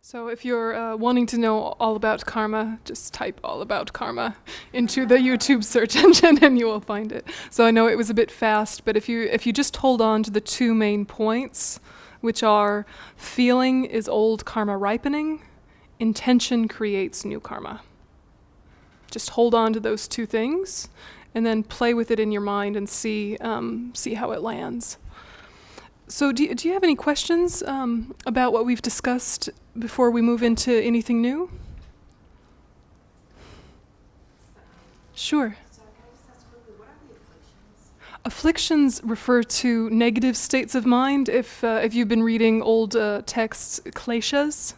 So if you're wanting to know all about karma, just type all about karma into the YouTube search engine and you will find it. So I know it was a bit fast, but if you just hold on to the two main points, which are feeling is old karma ripening, intention creates new karma. Just hold on to those two things and then play with it in your mind and see how it lands. So do you have any questions about what we've discussed before we move into anything new? Sure. So can I just ask quickly, what are the afflictions? Afflictions refer to negative states of mind. If you've been reading old texts, kleshas,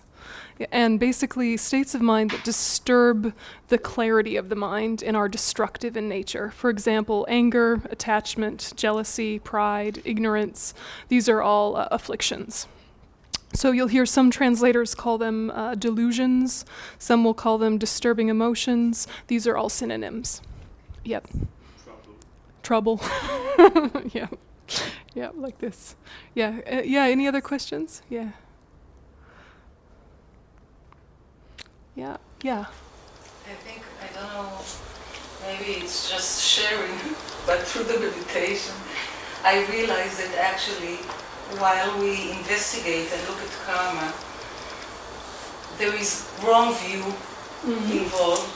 and basically states of mind that disturb the clarity of the mind and are destructive in nature. For example, anger, attachment, jealousy, pride, ignorance. These are all afflictions. So you'll hear some translators call them delusions. Some will call them disturbing emotions. These are all synonyms. Yep. Trouble. Yeah. Yeah, like this. Yeah. Any other questions? Yeah. Yeah. I think, I don't know, maybe it's just sharing, but through the meditation, I realized that actually, while we investigate and look at karma, there is wrong view involved,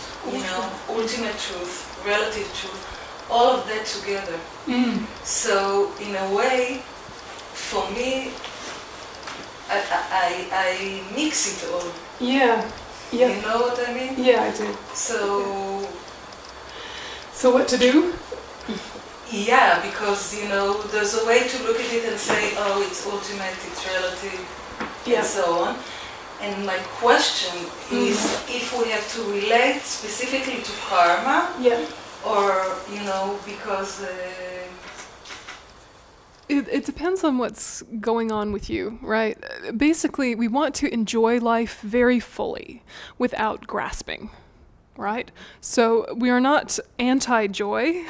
ultimate truth, relative truth, all of that together. So, in a way, for me, I mix it all. Yeah. You know what I mean? Yeah, I do. So what to do? Yeah, because there's a way to look at it and say, oh, it's ultimate, it's relative, and so on. And my question is if we have to relate specifically to karma, or because It depends on what's going on with you, right? Basically, we want to enjoy life very fully without grasping, right? So we are not anti-joy,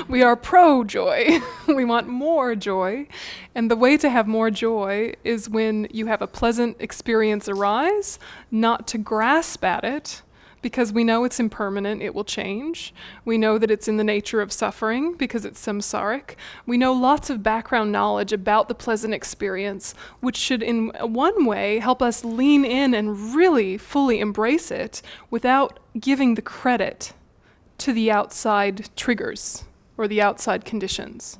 we are pro-joy. We want more joy. And the way to have more joy is when you have a pleasant experience arise, not to grasp at it, because we know it's impermanent, it will change. We know that it's in the nature of suffering because it's samsaric. We know lots of background knowledge about the pleasant experience, which should in one way help us lean in and really fully embrace it without giving the credit to the outside triggers or the outside conditions.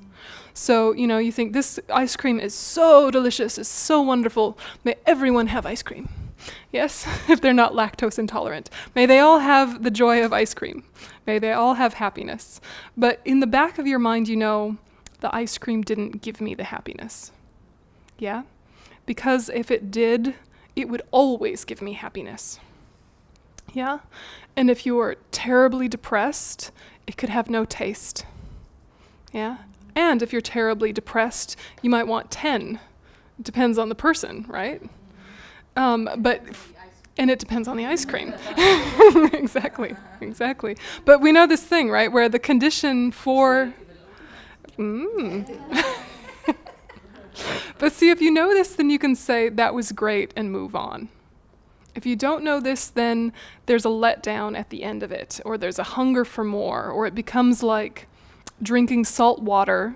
So, you think this ice cream is so delicious, it's so wonderful, may everyone have ice cream. Yes, if they're not lactose intolerant. May they all have the joy of ice cream. May they all have happiness. But in the back of your mind, the ice cream didn't give me the happiness. Yeah? Because if it did, it would always give me happiness. Yeah? And if you are terribly depressed, it could have no taste. Yeah? And if you're terribly depressed, you might want 10. It depends on the person, right? And it depends on the ice cream. Exactly. But we know this thing, right, where the condition for... But see, if you know this, then you can say, that was great, and move on. If you don't know this, then there's a letdown at the end of it, or there's a hunger for more, or it becomes like drinking salt water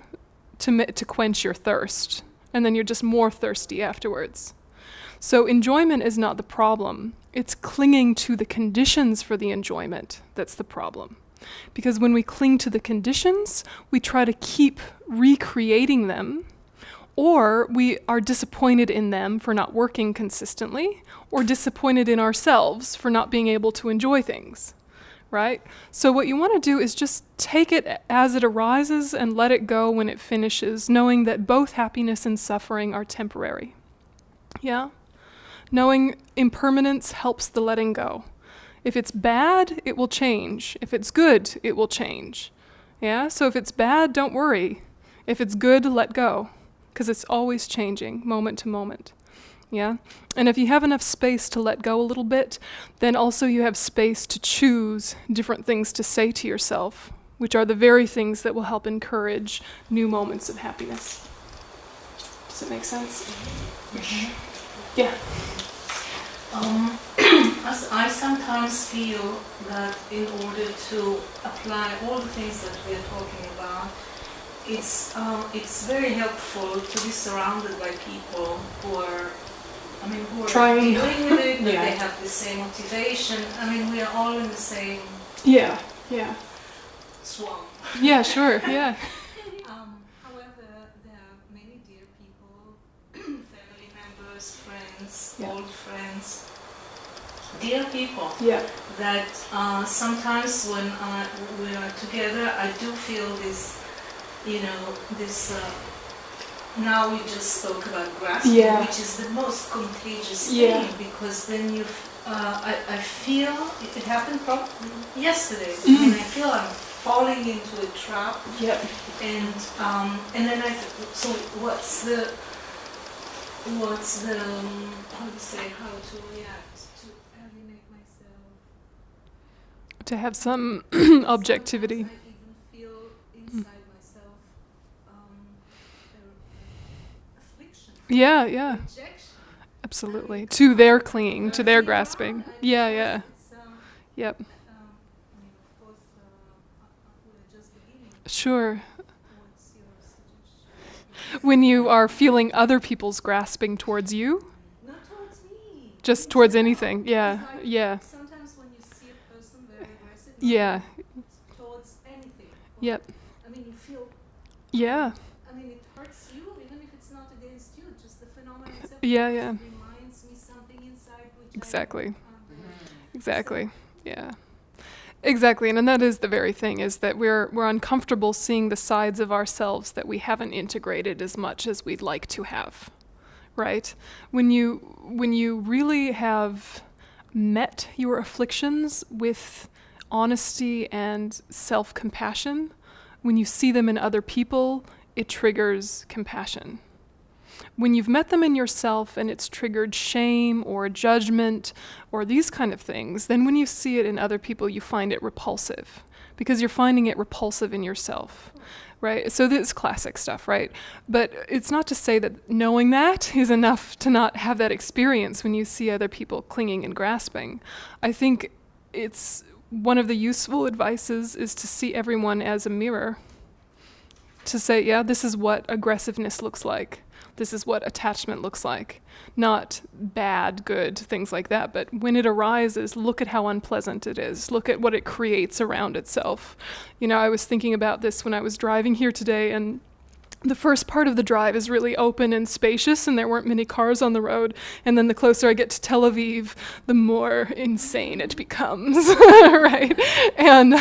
to quench your thirst, and then you're just more thirsty afterwards. So enjoyment is not the problem. It's clinging to the conditions for the enjoyment that's the problem. Because when we cling to the conditions, we try to keep recreating them, or we are disappointed in them for not working consistently, or disappointed in ourselves for not being able to enjoy things, right? So what you want to do is just take it as it arises and let it go when it finishes, knowing that both happiness and suffering are temporary. Yeah? Knowing impermanence helps the letting go. If it's bad, it will change. If it's good, it will change. Yeah? So if it's bad, don't worry. If it's good, let go. Because it's always changing, moment to moment. Yeah? And if you have enough space to let go a little bit, then also you have space to choose different things to say to yourself, which are the very things that will help encourage new moments of happiness. Does it make sense? Mm-hmm. Yeah. sometimes feel that in order to apply all the things that we are talking about, it's very helpful to be surrounded by people who are Trying. dealing with it, that Yeah. they have the same motivation. I mean, we are all in the same Yeah. swamp. Yeah, sure, yeah. However, there are many dear people, family members, friends, Yeah. old friends, dear people, Yeah. that sometimes when we are together, I do feel this, now we just spoke about grasping, Yeah. which is the most contagious Yeah. thing, because then I feel, it happened yesterday, Mm. and I feel I'm falling into a trap, Yep. and then so what's the how to react, to alienate myself. To have some objectivity. Sometimes I even feel inside myself affliction, Yeah. rejection. Absolutely. To their clinging, to their Being grasping. around, and Yeah, of yeah. course it's, Yep. of course, we're just beginning. Sure. What's your suggestion? When you are feeling other people's grasping towards you, Not towards me. just in towards general. anything. Yeah. It's like Yeah. Sometimes when you see a person very aggressive, Yeah. towards anything. Yep. I mean, you feel. Yeah. I mean, it hurts you, even if it's not against you. Just the phenomenon itself. Yeah, yeah. Reminds me something inside which Exactly. I Exactly. Yeah. Exactly. And that is the very thing, is that we're uncomfortable seeing the sides of ourselves that we haven't integrated as much as we'd like to have. Right? When you really have met your afflictions with honesty and self-compassion, when you see them in other people, it triggers compassion. When you've met them in yourself and it's triggered shame or judgment or these kind of things, then when you see it in other people, you find it repulsive because you're finding it repulsive in yourself, right? So this is classic stuff, right? But it's not to say that knowing that is enough to not have that experience when you see other people clinging and grasping. I think it's one of the useful advices is to see everyone as a mirror. To say, yeah, this is what aggressiveness looks like. This is what attachment looks like. Not bad, good, things like that, but when it arises, look at how unpleasant it is. Look at what it creates around itself. I was thinking about this when I was driving here today, and the first part of the drive is really open and spacious, and there weren't many cars on the road. And then the closer I get to Tel Aviv, the more insane it becomes, right? And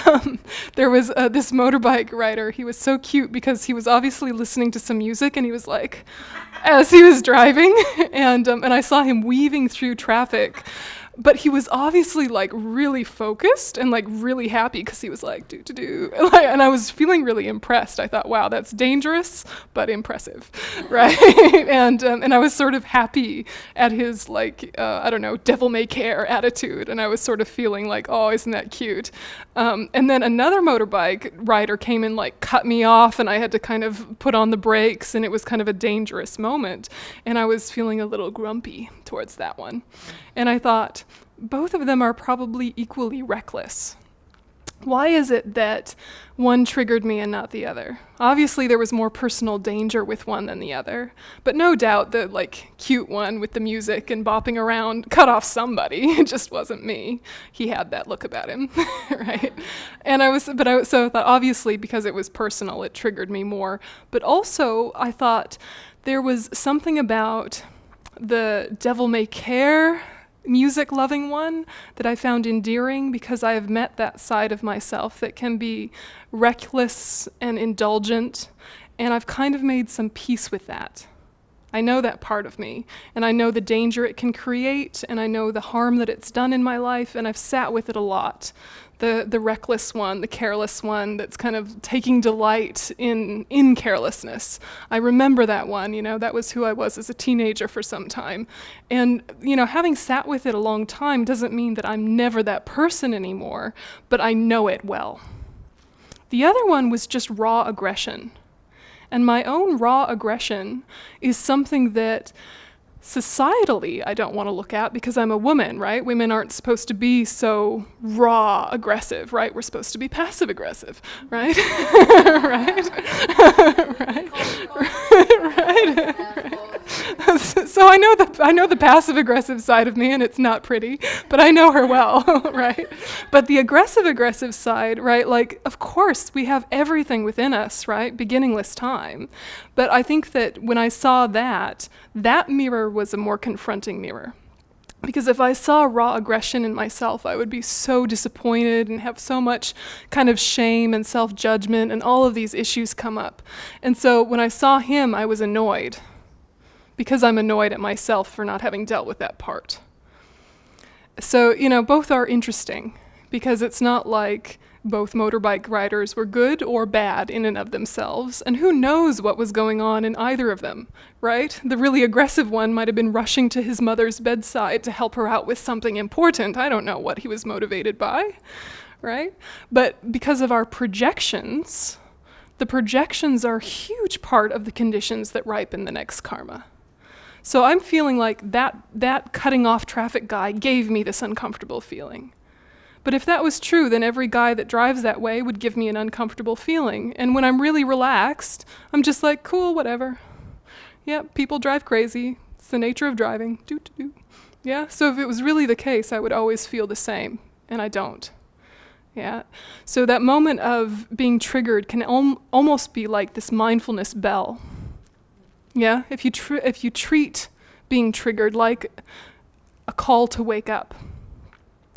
there was this motorbike rider. He was so cute because he was obviously listening to some music, and he was like, as he was driving, and I saw him weaving through traffic. But he was obviously like really focused and like really happy because he was like do. And I was feeling really impressed. I thought, wow, that's dangerous but impressive, right? And I was sort of happy at his devil may care attitude. And I was sort of feeling like, oh, isn't that cute? And then another motorbike rider came and like cut me off, and I had to kind of put on the brakes, and it was kind of a dangerous moment. And I was feeling a little grumpy towards that one. And I thought, both of them are probably equally reckless. Why is it that one triggered me and not the other? Obviously, there was more personal danger with one than the other, but no doubt the cute one with the music and bopping around cut off somebody. It just wasn't me. He had that look about him, right? And so I thought, obviously, because it was personal, it triggered me more. But also, I thought there was something about the devil may care music-loving one that I found endearing, because I have met that side of myself that can be reckless and indulgent, and I've kind of made some peace with that. I know that part of me, and I know the danger it can create, and I know the harm that it's done in my life, and I've sat with it a lot. The reckless one, the careless one that's kind of taking delight in carelessness. I remember that one, that was who I was as a teenager for some time. And, having sat with it a long time doesn't mean that I'm never that person anymore, but I know it well. The other one was just raw aggression. And my own raw aggression is something that societally I don't want to look at because I'm a woman, right? Women aren't supposed to be so raw aggressive, right? We're supposed to be passive aggressive, right? Right? Right? Right? So I know the passive aggressive side of me, and it's not pretty, but I know her well, right? But the aggressive side, right? Like, of course, we have everything within us, right? Beginningless time. But I think that when I saw that mirror was a more confronting mirror. Because if I saw raw aggression in myself, I would be so disappointed and have so much kind of shame and self-judgment, and all of these issues come up. And so when I saw him, I was annoyed, because I'm annoyed at myself for not having dealt with that part. So, both are interesting, because it's not like both motorbike riders were good or bad in and of themselves, and who knows what was going on in either of them, right? The really aggressive one might have been rushing to his mother's bedside to help her out with something important. I don't know what he was motivated by, right? But because of our projections, the projections are a huge part of the conditions that ripen the next karma. So I'm feeling like that cutting off traffic guy gave me this uncomfortable feeling. But if that was true, then every guy that drives that way would give me an uncomfortable feeling. And when I'm really relaxed, I'm just like, cool, whatever. Yeah, people drive crazy. It's the nature of driving. Doo-doo-doo. Yeah, so if it was really the case, I would always feel the same, and I don't. Yeah, so that moment of being triggered can almost be like this mindfulness bell. Yeah, if you treat being triggered like a call to wake up,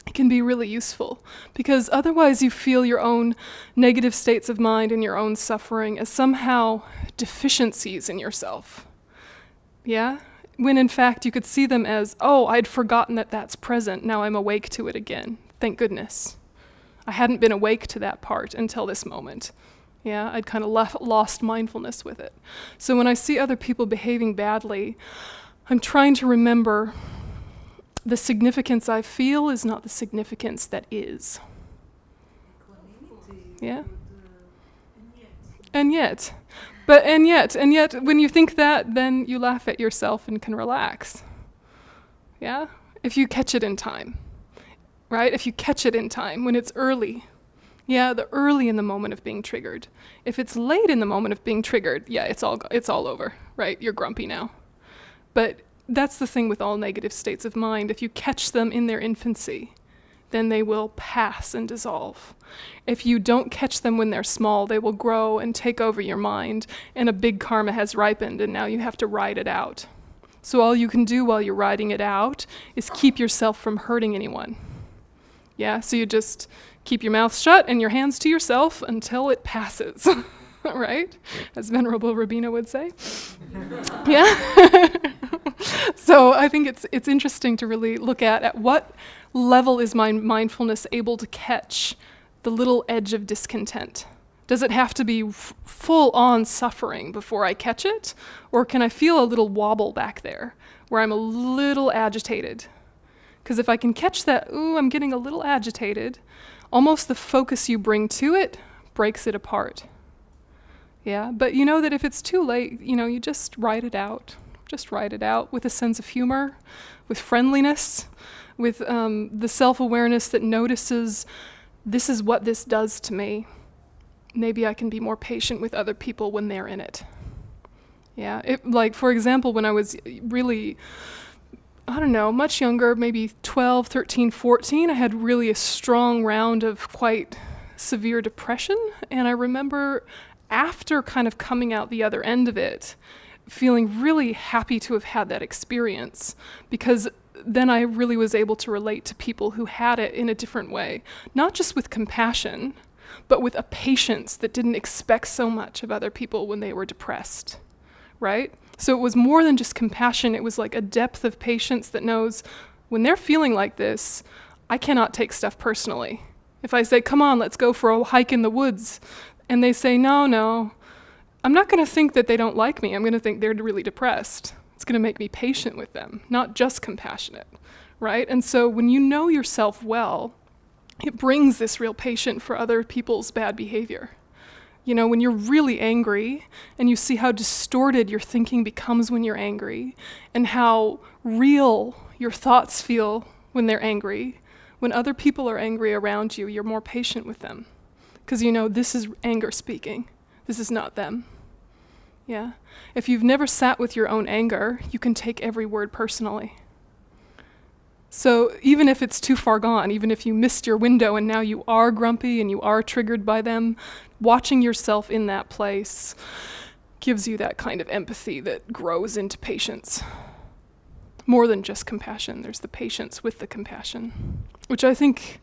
it can be really useful, because otherwise you feel your own negative states of mind and your own suffering as somehow deficiencies in yourself. Yeah? When in fact you could see them as, oh, I'd forgotten that that's present, now I'm awake to it again. Thank goodness. I hadn't been awake to that part until this moment. Yeah, I'd kind of lost mindfulness with it. So when I see other people behaving badly, I'm trying to remember the significance I feel is not the significance that is. Yeah? And yet, when you think that, then you laugh at yourself and can relax. Yeah? If you catch it in time, right? If you catch it in time, when it's early. Yeah, the early in the moment of being triggered. If it's late in the moment of being triggered, yeah, it's all over, right? You're grumpy now. But that's the thing with all negative states of mind. If you catch them in their infancy, then they will pass and dissolve. If you don't catch them when they're small, they will grow and take over your mind, and a big karma has ripened, and now you have to ride it out. So all you can do while you're riding it out is keep yourself from hurting anyone. Yeah, so you just keep your mouth shut and your hands to yourself until it passes, right? As Venerable Rabina would say. Yeah? So I think it's interesting to really look at what level is my mindfulness able to catch the little edge of discontent. Does it have to be full-on suffering before I catch it? Or can I feel a little wobble back there where I'm a little agitated? Because if I can catch that, ooh, I'm getting a little agitated, almost the focus you bring to it breaks it apart. Yeah, but you know that if it's too late, you just ride it out. Just ride it out with a sense of humor, with friendliness, with the self-awareness that notices, this is what this does to me. Maybe I can be more patient with other people when they're in it. Yeah, like for example, when I was really, much younger, maybe 12, 13, 14, I had really a strong round of quite severe depression. And I remember after kind of coming out the other end of it, feeling really happy to have had that experience, because then I really was able to relate to people who had it in a different way, not just with compassion, but with a patience that didn't expect so much of other people when they were depressed, right? So it was more than just compassion. It was like a depth of patience that knows when they're feeling like this, I cannot take stuff personally. If I say, come on, let's go for a hike in the woods, and they say, no, I'm not going to think that they don't like me. I'm going to think they're really depressed. It's going to make me patient with them, not just compassionate, right? And so when you know yourself well, it brings this real patience for other people's bad behavior. You know, when you're really angry and you see how distorted your thinking becomes when you're angry and how real your thoughts feel when they're angry, when other people are angry around you, you're more patient with them because you know this is anger speaking. This is not them. Yeah. If you've never sat with your own anger, you can take every word personally. So even if it's too far gone, even if you missed your window and now you are grumpy and you are triggered by them, watching yourself in that place gives you that kind of empathy that grows into patience. More than just compassion, there's the patience with the compassion, which I think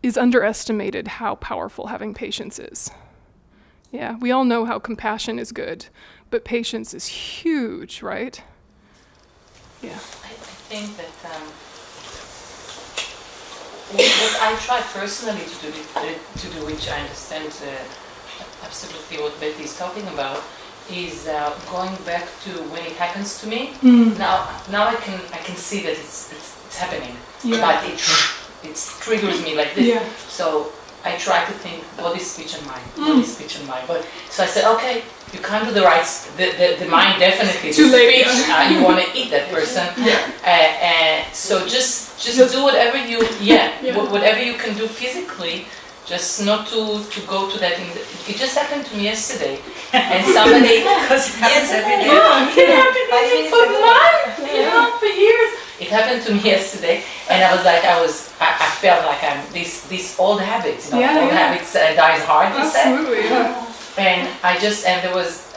is underestimated how powerful having patience is. Yeah, we all know how compassion is good, but patience is huge, right? Yeah. I think that what I try personally to do, which I understand absolutely what Betty is talking about, is going back to when it happens to me. Now I can see that it's happening, but it triggers me like this. Yeah. So I try to think body, speech, and mind. Body, speech, and mind. But so I said, okay, you can't do the right. The mind definitely. Too late. Speech, you want to eat that person. So just do whatever you whatever you can do physically. Just not to go to that. It just happened to me yesterday, and somebody Because it happens every day. it happened to me for months, for years. It happened to me yesterday, and I was like, I felt like I'm these old habits, old habits dies hard. Absolutely. And there was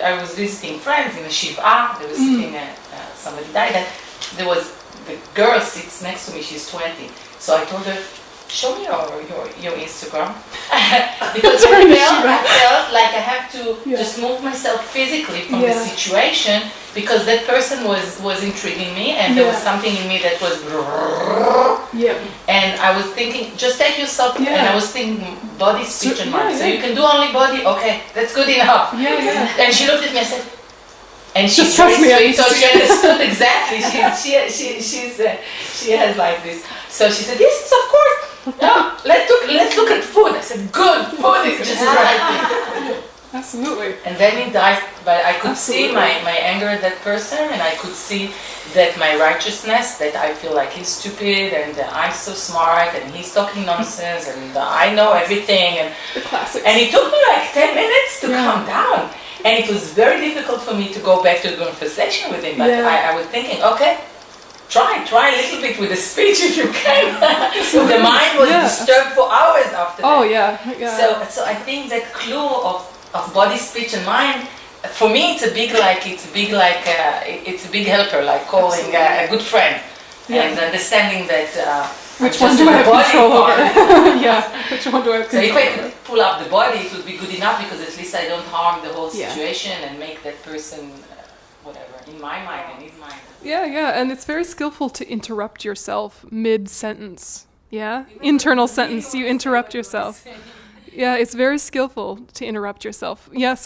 I was visiting friends in a shiva. They were sitting, somebody died, and there was the girl sits next to me. She's 20, so I told her, show me your Instagram. Because I felt like I have to just move myself physically from the situation, because that person was intriguing me, and there was something in me that was and I was thinking, just take yourself, and I was thinking body, speech, and mind. So you can do only body, okay, that's good enough. And she looked at me and said, and she's very sweet, so she understood exactly. She has like this. So she said, yes, of course. No, let's look at food. I said, good, food is just right. Absolutely. And then he died, but I could see my anger at that person, and I could see that my righteousness, that I feel like he's stupid, and I'm so smart, and he's talking nonsense, and I know everything. And the classics. And it took me like 10 minutes to calm down. And it was very difficult for me to go back to the conversation with him, but I was thinking, okay, try a little bit with the speech if you can. So the mind was disturbed for hours after that. So I think that clue of body, speech, and mind, for me, it's a big helper, like calling a good friend, and understanding that. Which one do I have control over? Which one do I have control over? So if I could pull up the body, it would be good enough, because at least I don't harm the whole situation and make that person, whatever, in my mind and his mind. And it's very skillful to interrupt yourself mid-sentence. Internal sentence, you interrupt yourself. It's very skillful to interrupt yourself. There's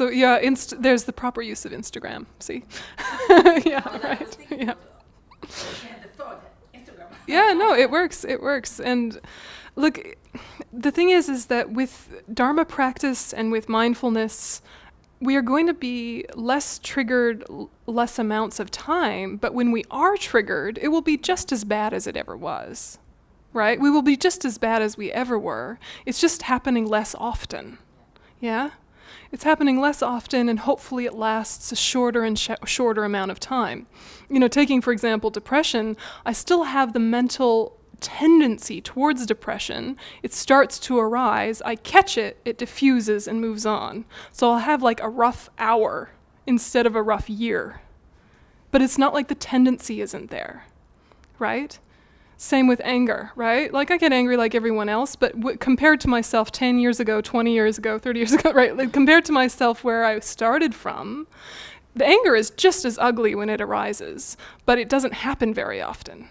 the proper use of Instagram, see? Right. It works. And look, the thing is that with Dharma practice and with mindfulness, we are going to be less triggered less amounts of time, but when we are triggered, it will be just as bad as it ever was, right? We will be just as bad as we ever were. It's just happening less often, It's happening less often, and hopefully it lasts a shorter and shorter amount of time. Taking, for example, depression, I still have the mental tendency towards depression. It starts to arise, I catch it, it diffuses and moves on. So I'll have like a rough hour instead of a rough year. But it's not like the tendency isn't there, right? Same with anger, right? Like I get angry like everyone else, but compared to myself 10 years ago, 20 years ago, 30 years ago, right? Like compared to myself where I started from, the anger is just as ugly when it arises, but it doesn't happen very often.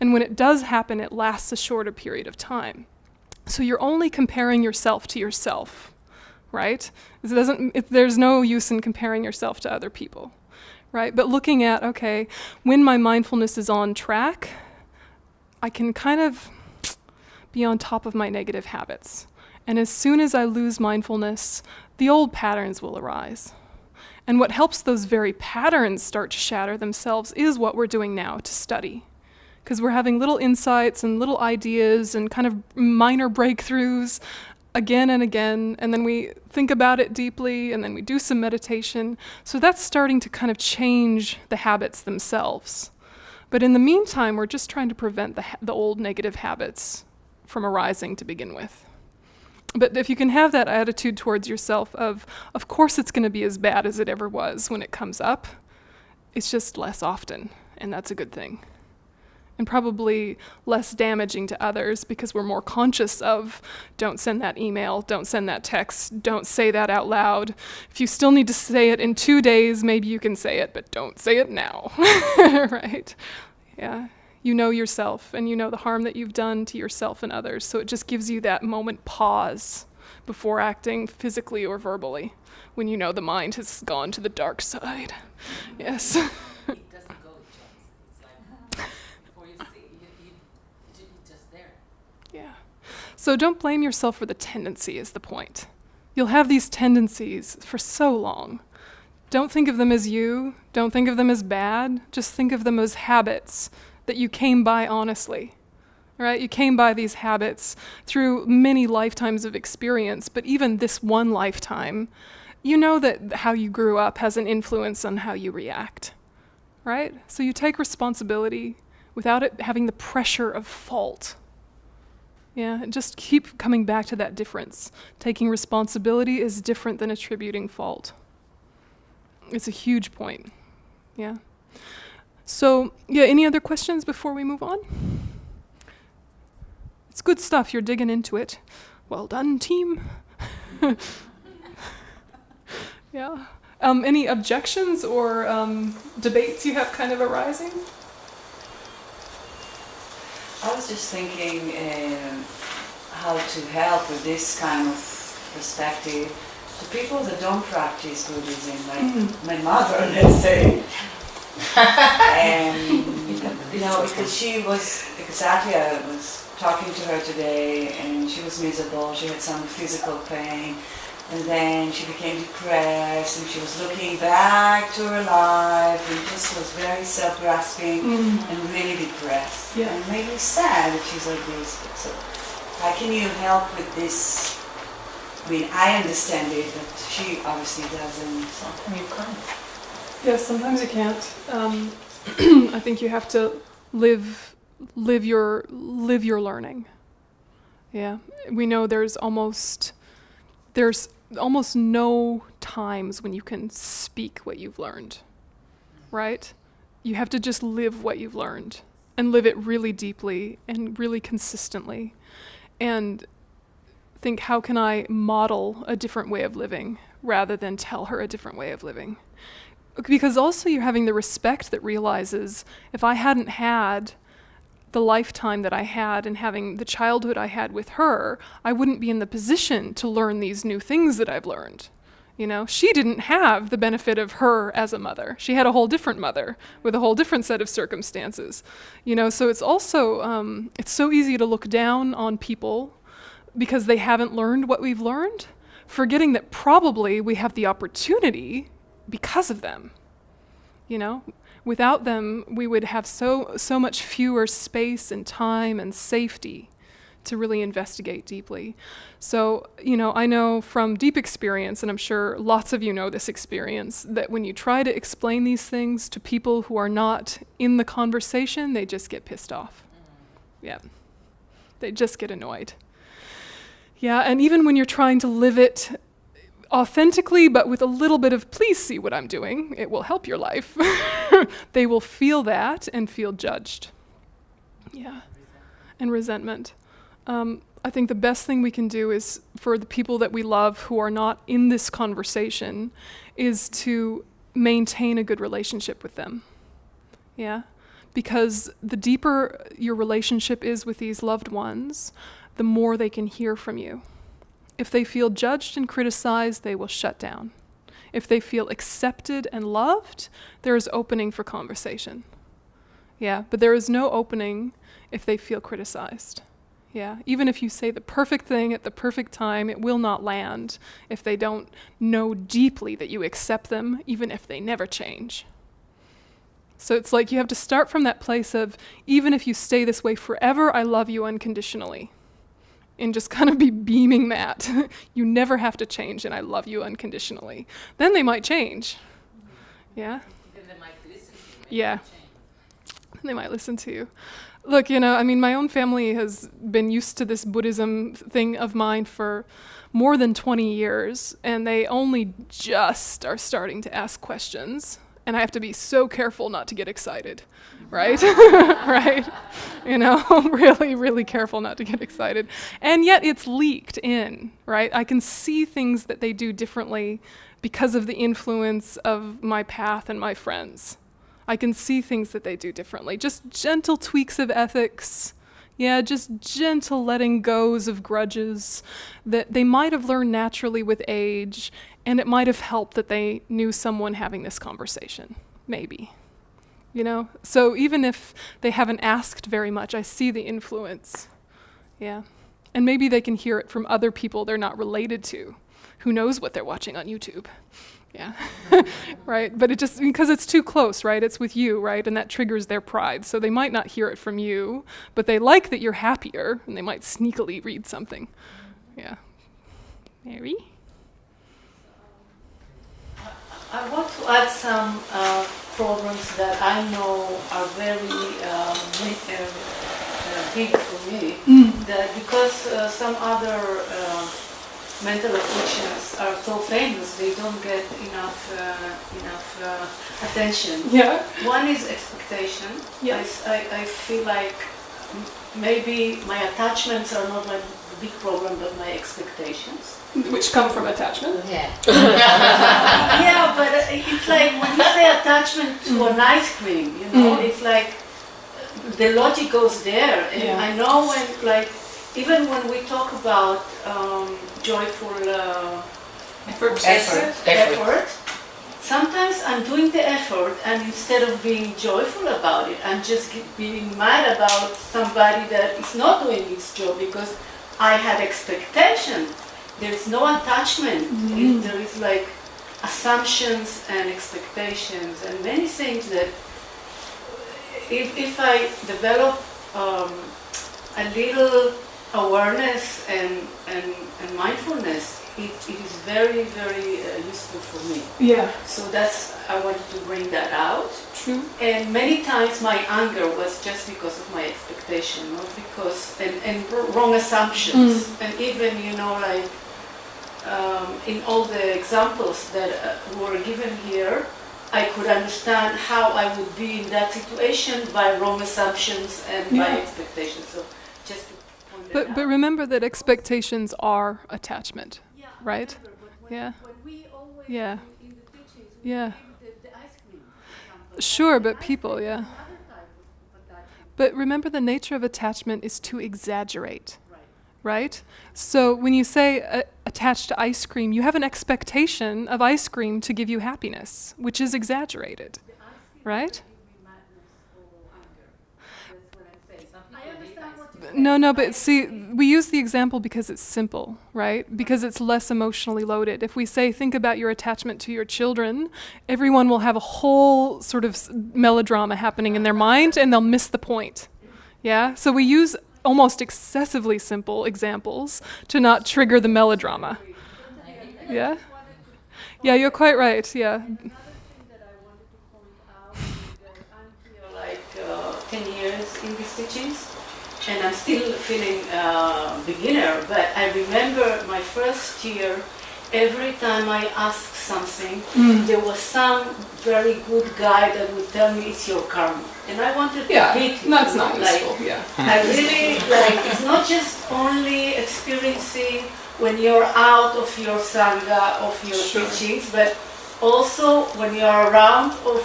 And when it does happen, it lasts a shorter period of time. So you're only comparing yourself to yourself, right? There's no use in comparing yourself to other people, right? But looking at, okay, when my mindfulness is on track, I can kind of be on top of my negative habits. And as soon as I lose mindfulness, the old patterns will arise. And what helps those very patterns start to shatter themselves is what we're doing now to study. Because we're having little insights and little ideas and kind of minor breakthroughs again and again, and then we think about it deeply, and then we do some meditation. So that's starting to kind of change the habits themselves. But in the meantime, we're just trying to prevent the old negative habits from arising to begin with. But if you can have that attitude towards yourself of course it's going to be as bad as it ever was when it comes up, it's just less often, and that's a good thing. And probably less damaging to others because we're more conscious of don't send that email, don't send that text, don't say that out loud. If you still need to say it in 2 days, maybe you can say it, but don't say it now, right? Yeah, you know yourself and you know the harm that you've done to yourself and others, so it just gives you that moment pause before acting physically or verbally when you know the mind has gone to the dark side. Yes. It doesn't go with chance. It's like before you see it's just there. Yeah. So don't blame yourself for the tendency is the point. You'll have these tendencies for so long. Don't think of them as you. Don't think of them as bad. Just think of them as habits that you came by honestly. Right? You came by these habits through many lifetimes of experience, but even this one lifetime, you know that how you grew up has an influence on how you react. Right? So you take responsibility without it having the pressure of fault. Yeah, and just keep coming back to that difference. Taking responsibility is different than attributing fault. It's a huge point. Yeah. So, yeah, any other questions before we move on? It's good stuff. You're digging into it. Well done, team. Yeah. Any objections or debates you have kind of arising? I was just thinking how to help with this kind of perspective to people that don't practice Buddhism, like my mother, let's say. And, because she was exactly, I was talking to her today, and she was miserable, she had some physical pain, and then she became depressed, and she was looking back to her life, and just was very self-grasping and really depressed. Yeah. And made me sad that she's like this. But so, how can you help with this? I mean, I understand it, but she obviously doesn't. Sometimes you can't. Yes, sometimes you can't. I think you have to live your learning. Yeah, we know there's almost no times when you can speak what you've learned, right? You have to just live what you've learned and live it really deeply and really consistently, and think, how can I model a different way of living rather than tell her a different way of living? Because also you're having the respect that realizes if I hadn't had the lifetime that I had and having the childhood I had with her, I wouldn't be in the position to learn these new things that I've learned. She didn't have the benefit of her as a mother. She had a whole different mother with a whole different set of circumstances. So it's also, it's so easy to look down on people because they haven't learned what we've learned, forgetting that probably we have the opportunity because of them. Without them, we would have so much fewer space and time and safety to really investigate deeply. So, I know from deep experience, and I'm sure lots of you know this experience, that when you try to explain these things to people who are not in the conversation, they just get pissed off. Yeah. They just get annoyed. Yeah, and even when you're trying to live it authentically, but with a little bit of, please see what I'm doing, it will help your life. They will feel that and feel judged. Yeah, and resentment. I think the best thing we can do is, for the people that we love who are not in this conversation, is to maintain a good relationship with them. Yeah, because the deeper your relationship is with these loved ones, the more they can hear from you. If they feel judged and criticized, they will shut down. If they feel accepted and loved, there is opening for conversation. Yeah, but there is no opening if they feel criticized. Yeah, even if you say the perfect thing at the perfect time, it will not land if they don't know deeply that you accept them, even if they never change. So it's like you have to start from that place of, even if you stay this way forever, I love you unconditionally. And just kind of be beaming that. You never have to change, and I love you unconditionally. Then they might change. Yeah? Then they might listen to you. Yeah. They might listen to you. Look, I mean, my own family has been used to this Buddhism thing of mine for more than 20 years, and they only just are starting to ask questions. And I have to be so careful not to get excited, right? Right? Really, really careful not to get excited. And yet it's leaked in, right? I can see things that they do differently because of the influence of my path and my friends. I can see things that they do differently. Just gentle tweaks of ethics. Yeah, just gentle letting goes of grudges that they might have learned naturally with age, and it might have helped that they knew someone having this conversation. Maybe. So even if they haven't asked very much, I see the influence. Yeah. And maybe they can hear it from other people they're not related to. Who knows what they're watching on YouTube? Yeah. Right? But it just, because it's too close, right? It's with you, right? And that triggers their pride. So they might not hear it from you, but they like that you're happier, and they might sneakily read something. Yeah. Mary? I want to add some programs that I know are very big for me. That because some other mental afflictions are so famous, they don't get enough attention. Yeah. One is expectation. Yes. I feel like maybe my attachments are not my big problem, but my expectations. Which come from attachment. Yeah. Yeah, but it's like when you say attachment to an ice cream, it's like the logic goes there. And Yeah. I know even when we talk about joyful effort, sometimes I'm doing the effort, and instead of being joyful about it, I'm just being mad about somebody that is not doing its job because I had expectation. There's no attachment. There is like assumptions and expectations and many things that if I develop a little awareness and mindfulness, it is very, very useful for me. Yeah. So I wanted to bring that out. True. And many times my anger was just because of my expectation, not because, and wrong assumptions. And even, in all the examples that were given here, I could understand how I would be in that situation by wrong assumptions and by expectations. So just to point that out. But remember that expectations are attachment, right? When we always Yeah. in the teachings, we Yeah. give the ice cream, for example. Sure, but Ice people, cream is yeah. another type of attachment. But remember, the nature of attachment is to exaggerate, Right. right? So when you say attached to ice cream, you have an expectation of ice cream to give you happiness, which is exaggerated, The ice cream right? can give me madness or anger. That's what I'm saying. Some I people understand what you No, but see, we use the example because it's simple, right? Because it's less emotionally loaded. If we say, think about your attachment to your children, everyone will have a whole sort of melodrama happening in their mind, and they'll miss the point. Yeah? So we use almost excessively simple examples to not trigger the melodrama. Yeah? Yeah, you're quite right, yeah. Another thing that I wanted to point out is that I'm here like 10 years in these teachings, and I'm still feeling beginner, but I remember my first year, every time I asked something, there was some very good guy that would tell me it's your karma. And I wanted to beat him. that's not like, useful, yeah. I really, it's not just only experiencing when you're out of your sangha, of your teachings, but also when you're around of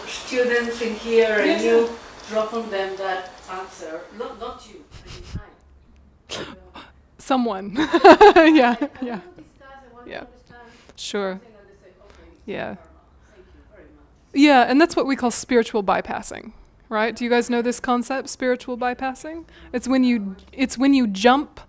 students in here and you drop on them that answer. Not you, I mean I. Someone. Yeah, I want to yeah. discuss, I want Yeah. to understand Sure. something and they say, okay, it's Yeah. karma. Thank you very much. Yeah, and that's what we call spiritual bypassing, right? Do you guys know this concept, spiritual bypassing? It's when you jump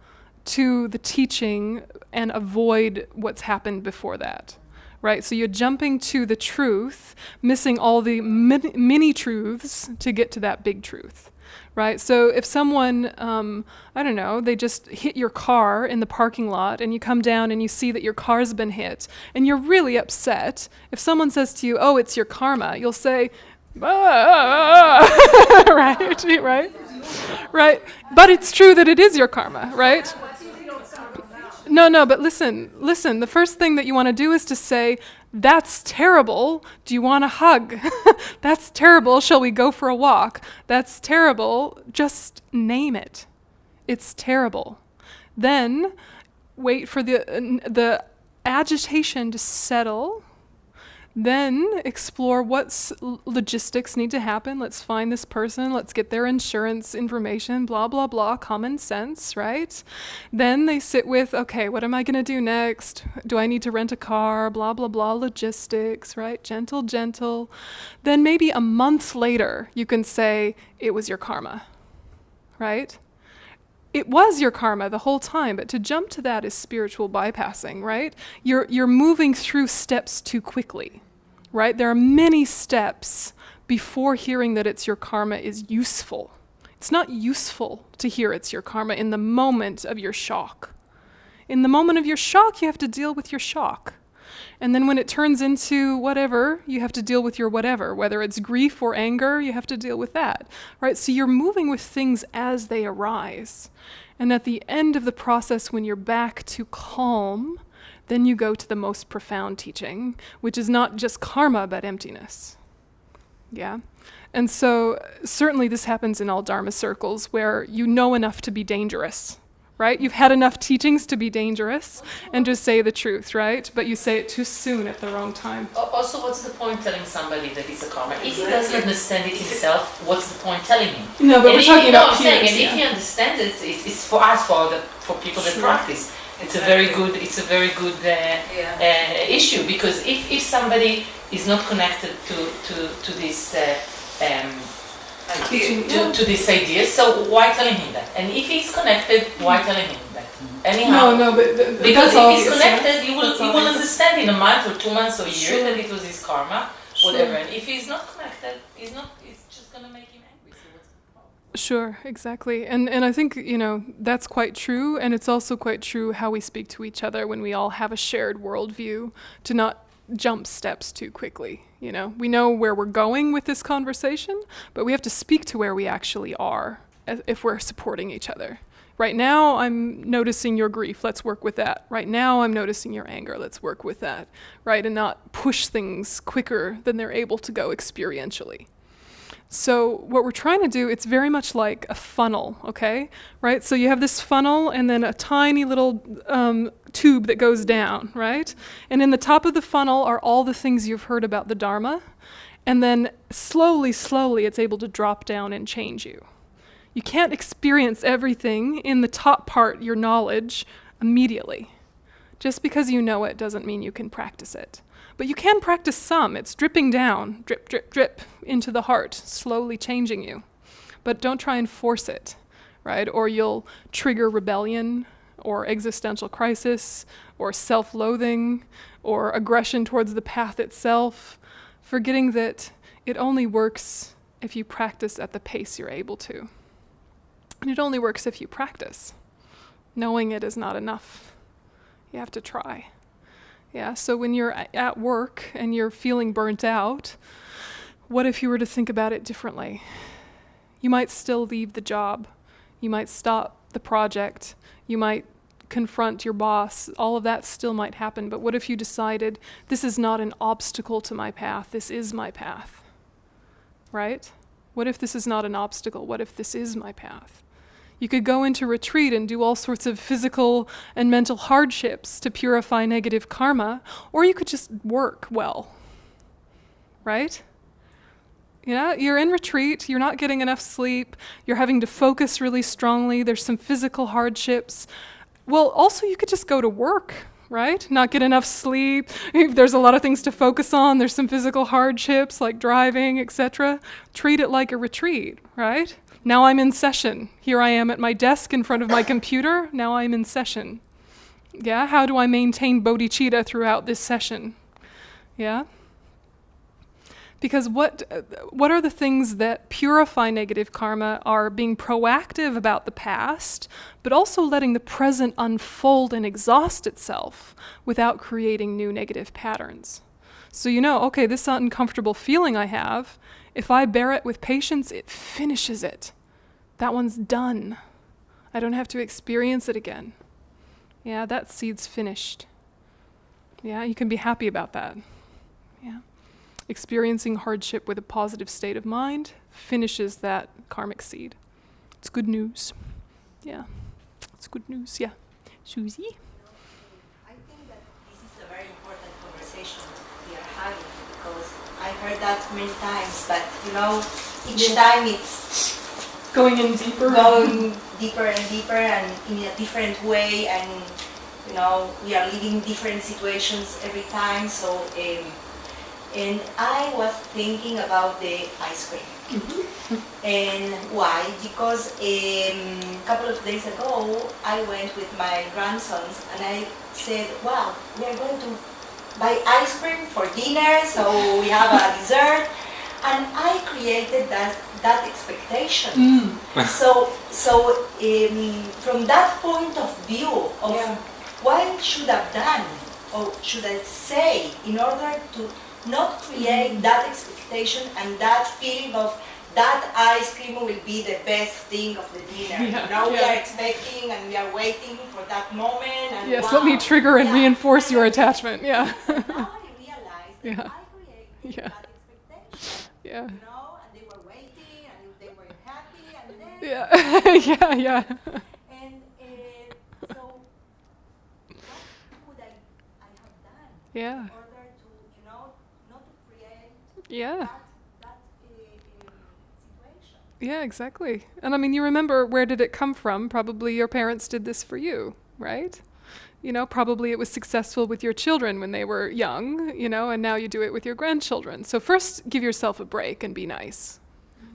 to the teaching and avoid what's happened before that, right? So you're jumping to the truth, missing all the mini truths to get to that big truth, right? So if someone, I don't know, they just hit your car in the parking lot and you come down and you see that your car's been hit and you're really upset, if someone says to you, oh, it's your karma, you'll say, right? But it's true that it is your karma, right? No, but listen, the first thing that you want to do is to say, that's terrible, do you want a hug? That's terrible, shall we go for a walk? That's terrible, just name it. It's terrible. Then wait for the agitation to settle. Then explore what logistics need to happen. Let's find this person. Let's get their insurance information, blah, blah, blah, common sense, right? Then they sit with, okay, what am I going to do next? Do I need to rent a car? Blah, blah, blah, logistics, right? Gentle, gentle. Then maybe a month later, you can say, it was your karma, right? It was your karma the whole time, but to jump to that is spiritual bypassing, right? You're moving through steps too quickly, right? There are many steps before hearing that it's your karma is useful. It's not useful to hear it's your karma in the moment of your shock. In the moment of your shock, you have to deal with your shock. And then when it turns into whatever, you have to deal with your whatever. Whether it's grief or anger, you have to deal with that, right? So you're moving with things as they arise. And at the end of the process, when you're back to calm, then you go to the most profound teaching, which is not just karma, but emptiness. Yeah? And so certainly this happens in all Dharma circles where you know enough to be dangerous. Right? You've had enough teachings to be dangerous and just say the truth, right? But you say it too soon at the wrong time. Also, what's the point telling somebody that it's a karma? If he doesn't understand it himself, what's the point telling him? No, but we're talking about peers. And if he understands it, it's for us, for people that practice. It's a very good issue, because if somebody is not connected to this to this idea, so why telling him that? And if he's connected, why telling him that? Anyhow, No, but because if he's connected, he will understand in a month or 2 months or a year that it was his karma, whatever. And if he's not connected, it's just gonna make him angry. So what's the problem? Sure, exactly. And I think, that's quite true, and it's also quite true how we speak to each other when we all have a shared worldview, to not jump steps too quickly. We know where we're going with this conversation, but we have to speak to where we actually are if we're supporting each other. Right now, I'm noticing your grief. Let's work with that. Right now, I'm noticing your anger. Let's work with that, right? And not push things quicker than they're able to go experientially. So what we're trying to do, it's very much like a funnel, okay? Right? So you have this funnel and then a tiny little tube that goes down, right? And in the top of the funnel are all the things you've heard about the Dharma. And then slowly, it's able to drop down and change you. You can't experience everything in the top part, your knowledge, immediately. Just because you know it doesn't mean you can practice it. But you can practice some. It's dripping down, drip, drip, drip, into the heart, slowly changing you. But don't try and force it, right? Or you'll trigger rebellion, or existential crisis, or self-loathing, or aggression towards the path itself, forgetting that it only works if you practice at the pace you're able to. And it only works if you practice. Knowing it is not enough. You have to try. Yeah, so when you're at work and you're feeling burnt out, what if you were to think about it differently? You might still leave the job. You might stop the project. You might confront your boss. All of that still might happen. But what if you decided, this is not an obstacle to my path, this is my path, right? What if this is not an obstacle? What if this is my path? You could go into retreat and do all sorts of physical and mental hardships to purify negative karma, or you could just work well, right? You're in retreat, you're not getting enough sleep, you're having to focus really strongly, there's some physical hardships. Well, also you could just go to work, right? Not get enough sleep. There's a lot of things to focus on. There's some physical hardships like driving, etc. Treat it like a retreat, right? Now I'm in session. Here I am at my desk in front of my computer. Now I'm in session. Yeah, how do I maintain bodhicitta throughout this session? Yeah? Because what are the things that purify negative karma are being proactive about the past, but also letting the present unfold and exhaust itself without creating new negative patterns. So you know, okay, this uncomfortable feeling I have, if I bear it with patience, it finishes it. That one's done. I don't have to experience it again. Yeah, that seed's finished. Yeah, you can be happy about that. Yeah. Experiencing hardship with a positive state of mind finishes that karmic seed. It's good news. Yeah, it's good news. Yeah. Susie? I think that this is a very important conversation we are having because I heard that many times, but you know, each time it's Going in deeper. going deeper and deeper and in a different way, and you know, we are living different situations every time. So, and I was thinking about the ice cream. And why? Because a couple of days ago, I went with my grandsons and I said, wow, we are going to buy ice cream for dinner, so we have a dessert. And I created that expectation. So from that point of view of what I should have done, or should I say, in order to not create that expectation and that feeling of that ice cream will be the best thing of the dinner. Now we are expecting and we are waiting for that moment. And Yes, wow, let me trigger and reinforce your attachment. Yeah. So now I realized that I created that expectation. Yeah. You know, and they were waiting and they were happy, and then Yeah. and so what could I have done Yeah. in order to, you know, not to create Yeah. that situation? Yeah, exactly. And I mean, you remember, where did it come from? Probably your parents did this for you, right? You know, probably it was successful with your children when they were young, you know, and now you do it with your grandchildren. So first, give yourself a break and be nice.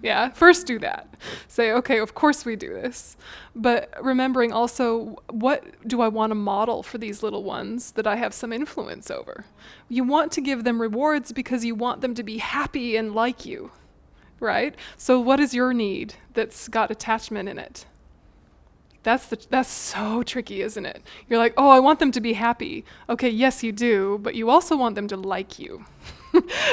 Yeah, first do that. Say, okay, of course we do this. But remembering also, what do I want to model for these little ones that I have some influence over? You want to give them rewards because you want them to be happy and like you, right? So what is your need that's got attachment in it? That's so tricky, isn't it? You're like, oh, I want them to be happy. Okay, yes, you do, but you also want them to like you,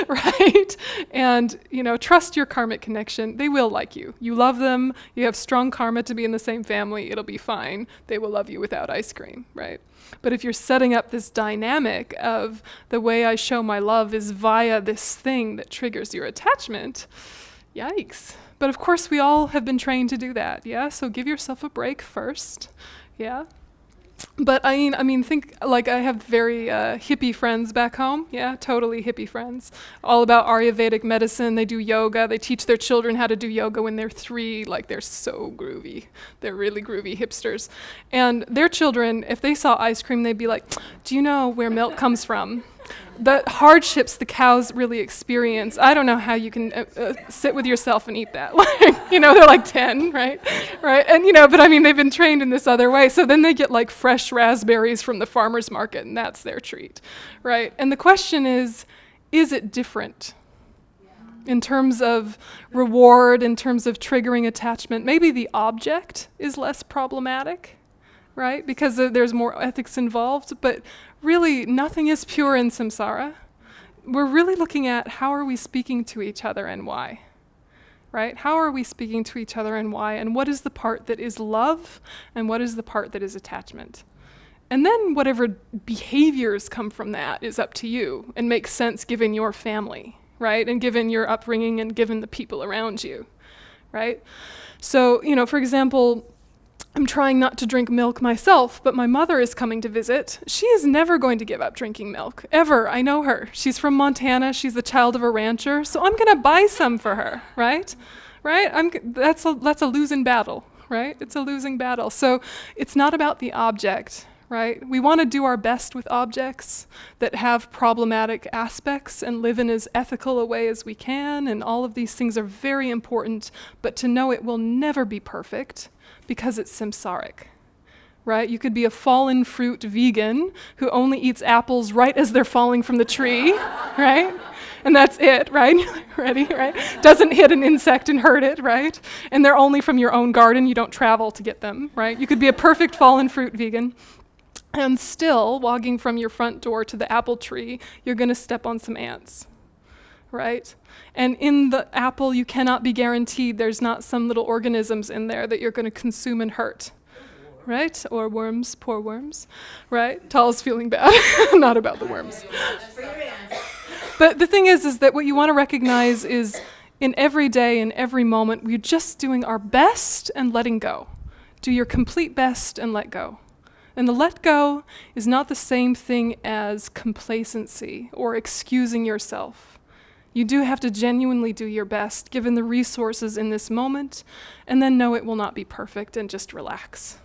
right? And, you know, trust your karmic connection. They will like you. You love them. You have strong karma to be in the same family. It'll be fine. They will love you without ice cream, right? But if you're setting up this dynamic of the way I show my love is via this thing that triggers your attachment, yikes. But of course, we all have been trained to do that, yeah? So give yourself a break first, yeah? But I mean, think, like, I have very hippie friends back home, yeah? Totally hippie friends. All about Ayurvedic medicine. They do yoga. They teach their children how to do yoga when they're 3. Like, they're so groovy. They're really groovy hipsters. And their children, if they saw ice cream, they'd be like, do you know where milk comes from? The hardships the cows really experience, I don't know how you can sit with yourself and eat that. Like, you know, they're like 10, right? And, you know, but I mean, they've been trained in this other way. So then they get like fresh raspberries from the farmer's market, and that's their treat, right? And the question is it different? In terms of reward, in terms of triggering attachment, maybe the object is less problematic, right? Because there's more ethics involved, but really nothing is pure in samsara. We're really looking at how are we speaking to each other and why, right? How are we speaking to each other and why? And what is the part that is love and what is the part that is attachment? And then whatever behaviors come from that is up to you and makes sense given your family, right? And given your upbringing and given the people around you, right? So, you know, for example, I'm trying not to drink milk myself, but my mother is coming to visit. She is never going to give up drinking milk, ever. I know her. She's from Montana. She's the child of a rancher, so I'm going to buy some for her, right? That's a losing battle, right? It's a losing battle. So it's not about the object, right? We want to do our best with objects that have problematic aspects and live in as ethical a way as we can, and all of these things are very important, but to know it will never be perfect because it's samsaric, right? You could be a fallen fruit vegan who only eats apples right as they're falling from the tree, right? And that's it, right? Ready, right? Doesn't hit an insect and hurt it, right? And they're only from your own garden. You don't travel to get them, right? You could be a perfect fallen fruit vegan, and still, walking from your front door to the apple tree, you're going to step on some ants, right? And in the apple, you cannot be guaranteed there's not some little organisms in there that you're going to consume and hurt, right? Or worms, poor worms, right? Tal's feeling bad, not about the worms. But the thing is that what you want to recognize is in every day, in every moment, we're just doing our best and letting go. Do your complete best and let go. And the let go is not the same thing as complacency or excusing yourself. You do have to genuinely do your best, given the resources in this moment, and then know it will not be perfect and just relax.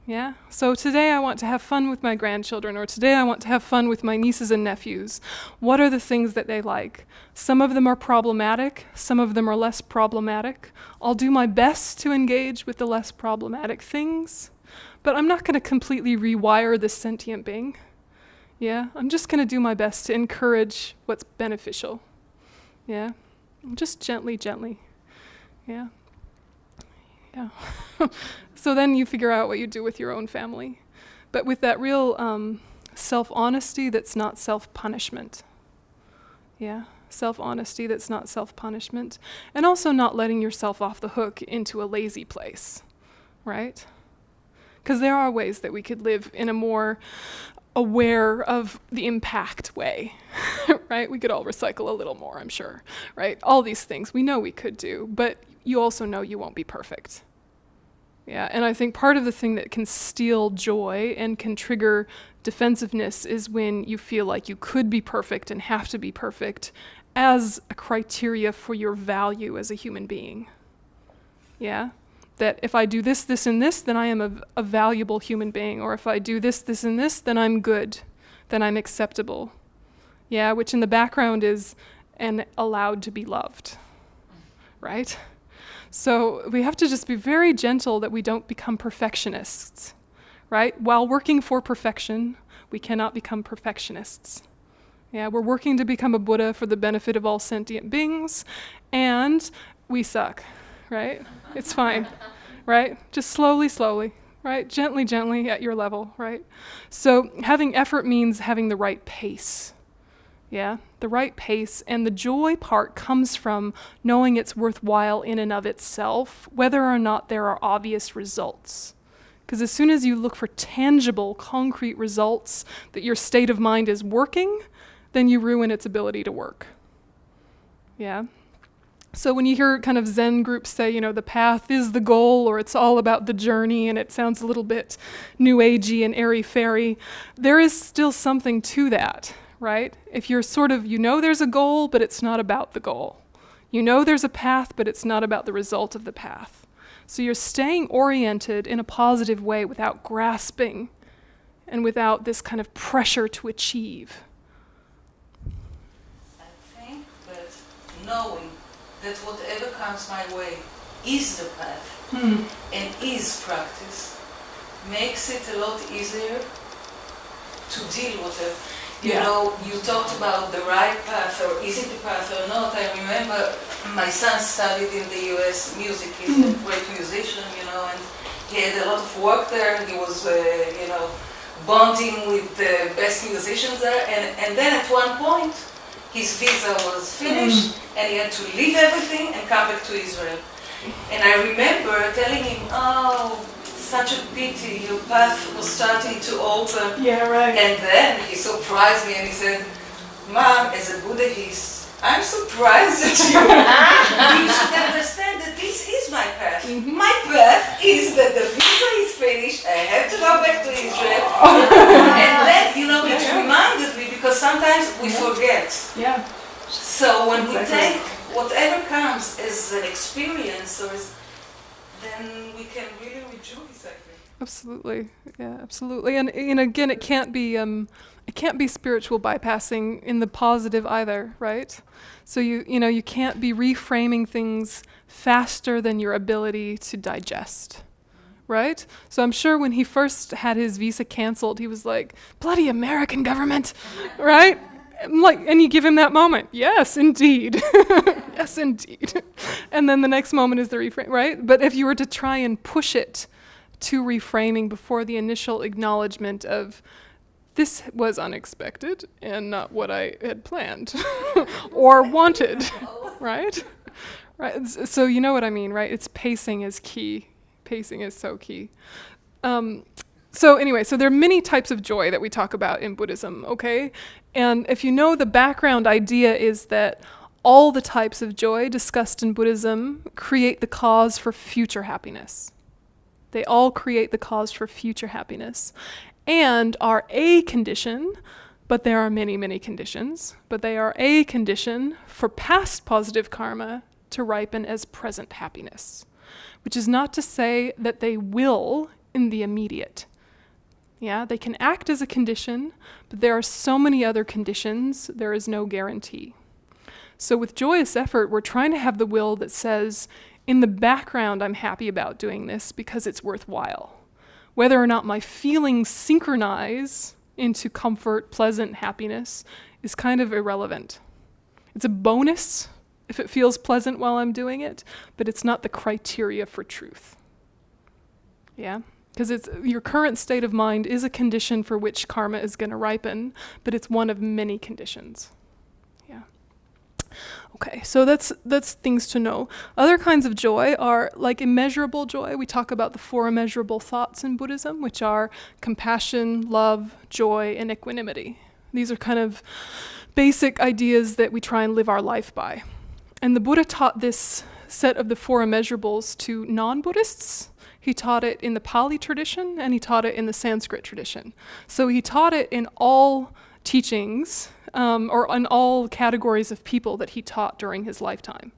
Yeah? So today I want to have fun with my grandchildren, or today I want to have fun with my nieces and nephews. What are the things that they like? Some of them are problematic, some of them are less problematic. I'll do my best to engage with the less problematic things, but I'm not going to completely rewire this sentient being. Yeah? I'm just going to do my best to encourage what's beneficial. Yeah? Just gently, gently. Yeah? Yeah. So then you figure out what you do with your own family, but with that real self-honesty that's not self-punishment. Yeah, self-honesty that's not self-punishment, and also not letting yourself off the hook into a lazy place, right? Because there are ways that we could live in a more aware of the impact way, right? We could all recycle a little more, I'm sure, right? All these things we know we could do, but you also know you won't be perfect. Yeah, and I think part of the thing that can steal joy and can trigger defensiveness is when you feel like you could be perfect and have to be perfect as a criteria for your value as a human being. Yeah, that if I do this, this, and this, then I am a valuable human being, or if I do this, this, and this, then I'm good, then I'm acceptable. Yeah, which in the background is and allowed to be loved, right? So we have to just be very gentle that we don't become perfectionists, right? While working for perfection, we cannot become perfectionists. Yeah, we're working to become a Buddha for the benefit of all sentient beings, and we suck, right? It's fine, right? Just slowly, slowly, right? Gently, gently at your level, right? So having effort means having the right pace. Yeah, the right pace, and the joy part comes from knowing it's worthwhile in and of itself, whether or not there are obvious results. Because as soon as you look for tangible, concrete results that your state of mind is working, then you ruin its ability to work. Yeah. So when you hear kind of Zen groups say, you know, the path is the goal, or it's all about the journey, and it sounds a little bit new agey and airy-fairy, there is still something to that. Right? If you're sort of, you know there's a goal, but it's not about the goal. You know there's a path, but it's not about the result of the path. So you're staying oriented in a positive way without grasping and without this kind of pressure to achieve. I think that knowing that whatever comes my way is the path and is practice makes it a lot easier to deal with it. You know, you talked about the right path, or is it the path or not. I remember my son studied in the US music. He's a great musician, you know, and he had a lot of work there. He was, you know, bonding with the best musicians there. And then at one point, his visa was finished, and he had to leave everything and come back to Israel. And I remember telling him, oh, such a pity, your path was starting to open. Yeah, right. And then he surprised me and he said, Mom, as a Buddhist, I'm surprised at you. You should understand that this is my path. My path is that the visa is finished, I have to go back to Israel. And then, you know, it reminded me, because sometimes we forget. Yeah. So when we take whatever comes as an experience, or as then we can really rejoice, I think. Absolutely, yeah, absolutely. And again, it can't be spiritual bypassing in the positive either, right? So you can't be reframing things faster than your ability to digest, right? So I'm sure when he first had his visa canceled, he was like, "Bloody American government," right? And you give him that moment. Yes, indeed. Yes, indeed. And then the next moment is the reframe, right? But if you were to try and push it to reframing before the initial acknowledgement of this was unexpected and not what I had planned or wanted, right? Right. So you know what I mean, right? It's pacing is key. Pacing is so key. So anyway, so there are many types of joy that we talk about in Buddhism, okay? And if you know, the background idea is that all the types of joy discussed in Buddhism create the cause for future happiness. They all create the cause for future happiness and are a condition, but there are many, many conditions, but they are a condition for past positive karma to ripen as present happiness, which is not to say that they will in the immediate. Yeah, they can act as a condition, but there are so many other conditions, there is no guarantee. So with joyous effort, we're trying to have the will that says, in the background, I'm happy about doing this because it's worthwhile. Whether or not my feelings synchronize into comfort, pleasant happiness is kind of irrelevant. It's a bonus if it feels pleasant while I'm doing it, but it's not the criteria for truth. Yeah? Because your current state of mind is a condition for which karma is going to ripen, but it's one of many conditions. Yeah. Okay, so that's things to know. Other kinds of joy are like immeasurable joy. We talk about the 4 immeasurable thoughts in Buddhism, which are compassion, love, joy, and equanimity. These are kind of basic ideas that we try and live our life by. And the Buddha taught this set of the 4 immeasurables to non-Buddhists. He taught it in the Pali tradition, and he taught it in the Sanskrit tradition. So he taught it in all teachings, or in all categories of people that he taught during his lifetime.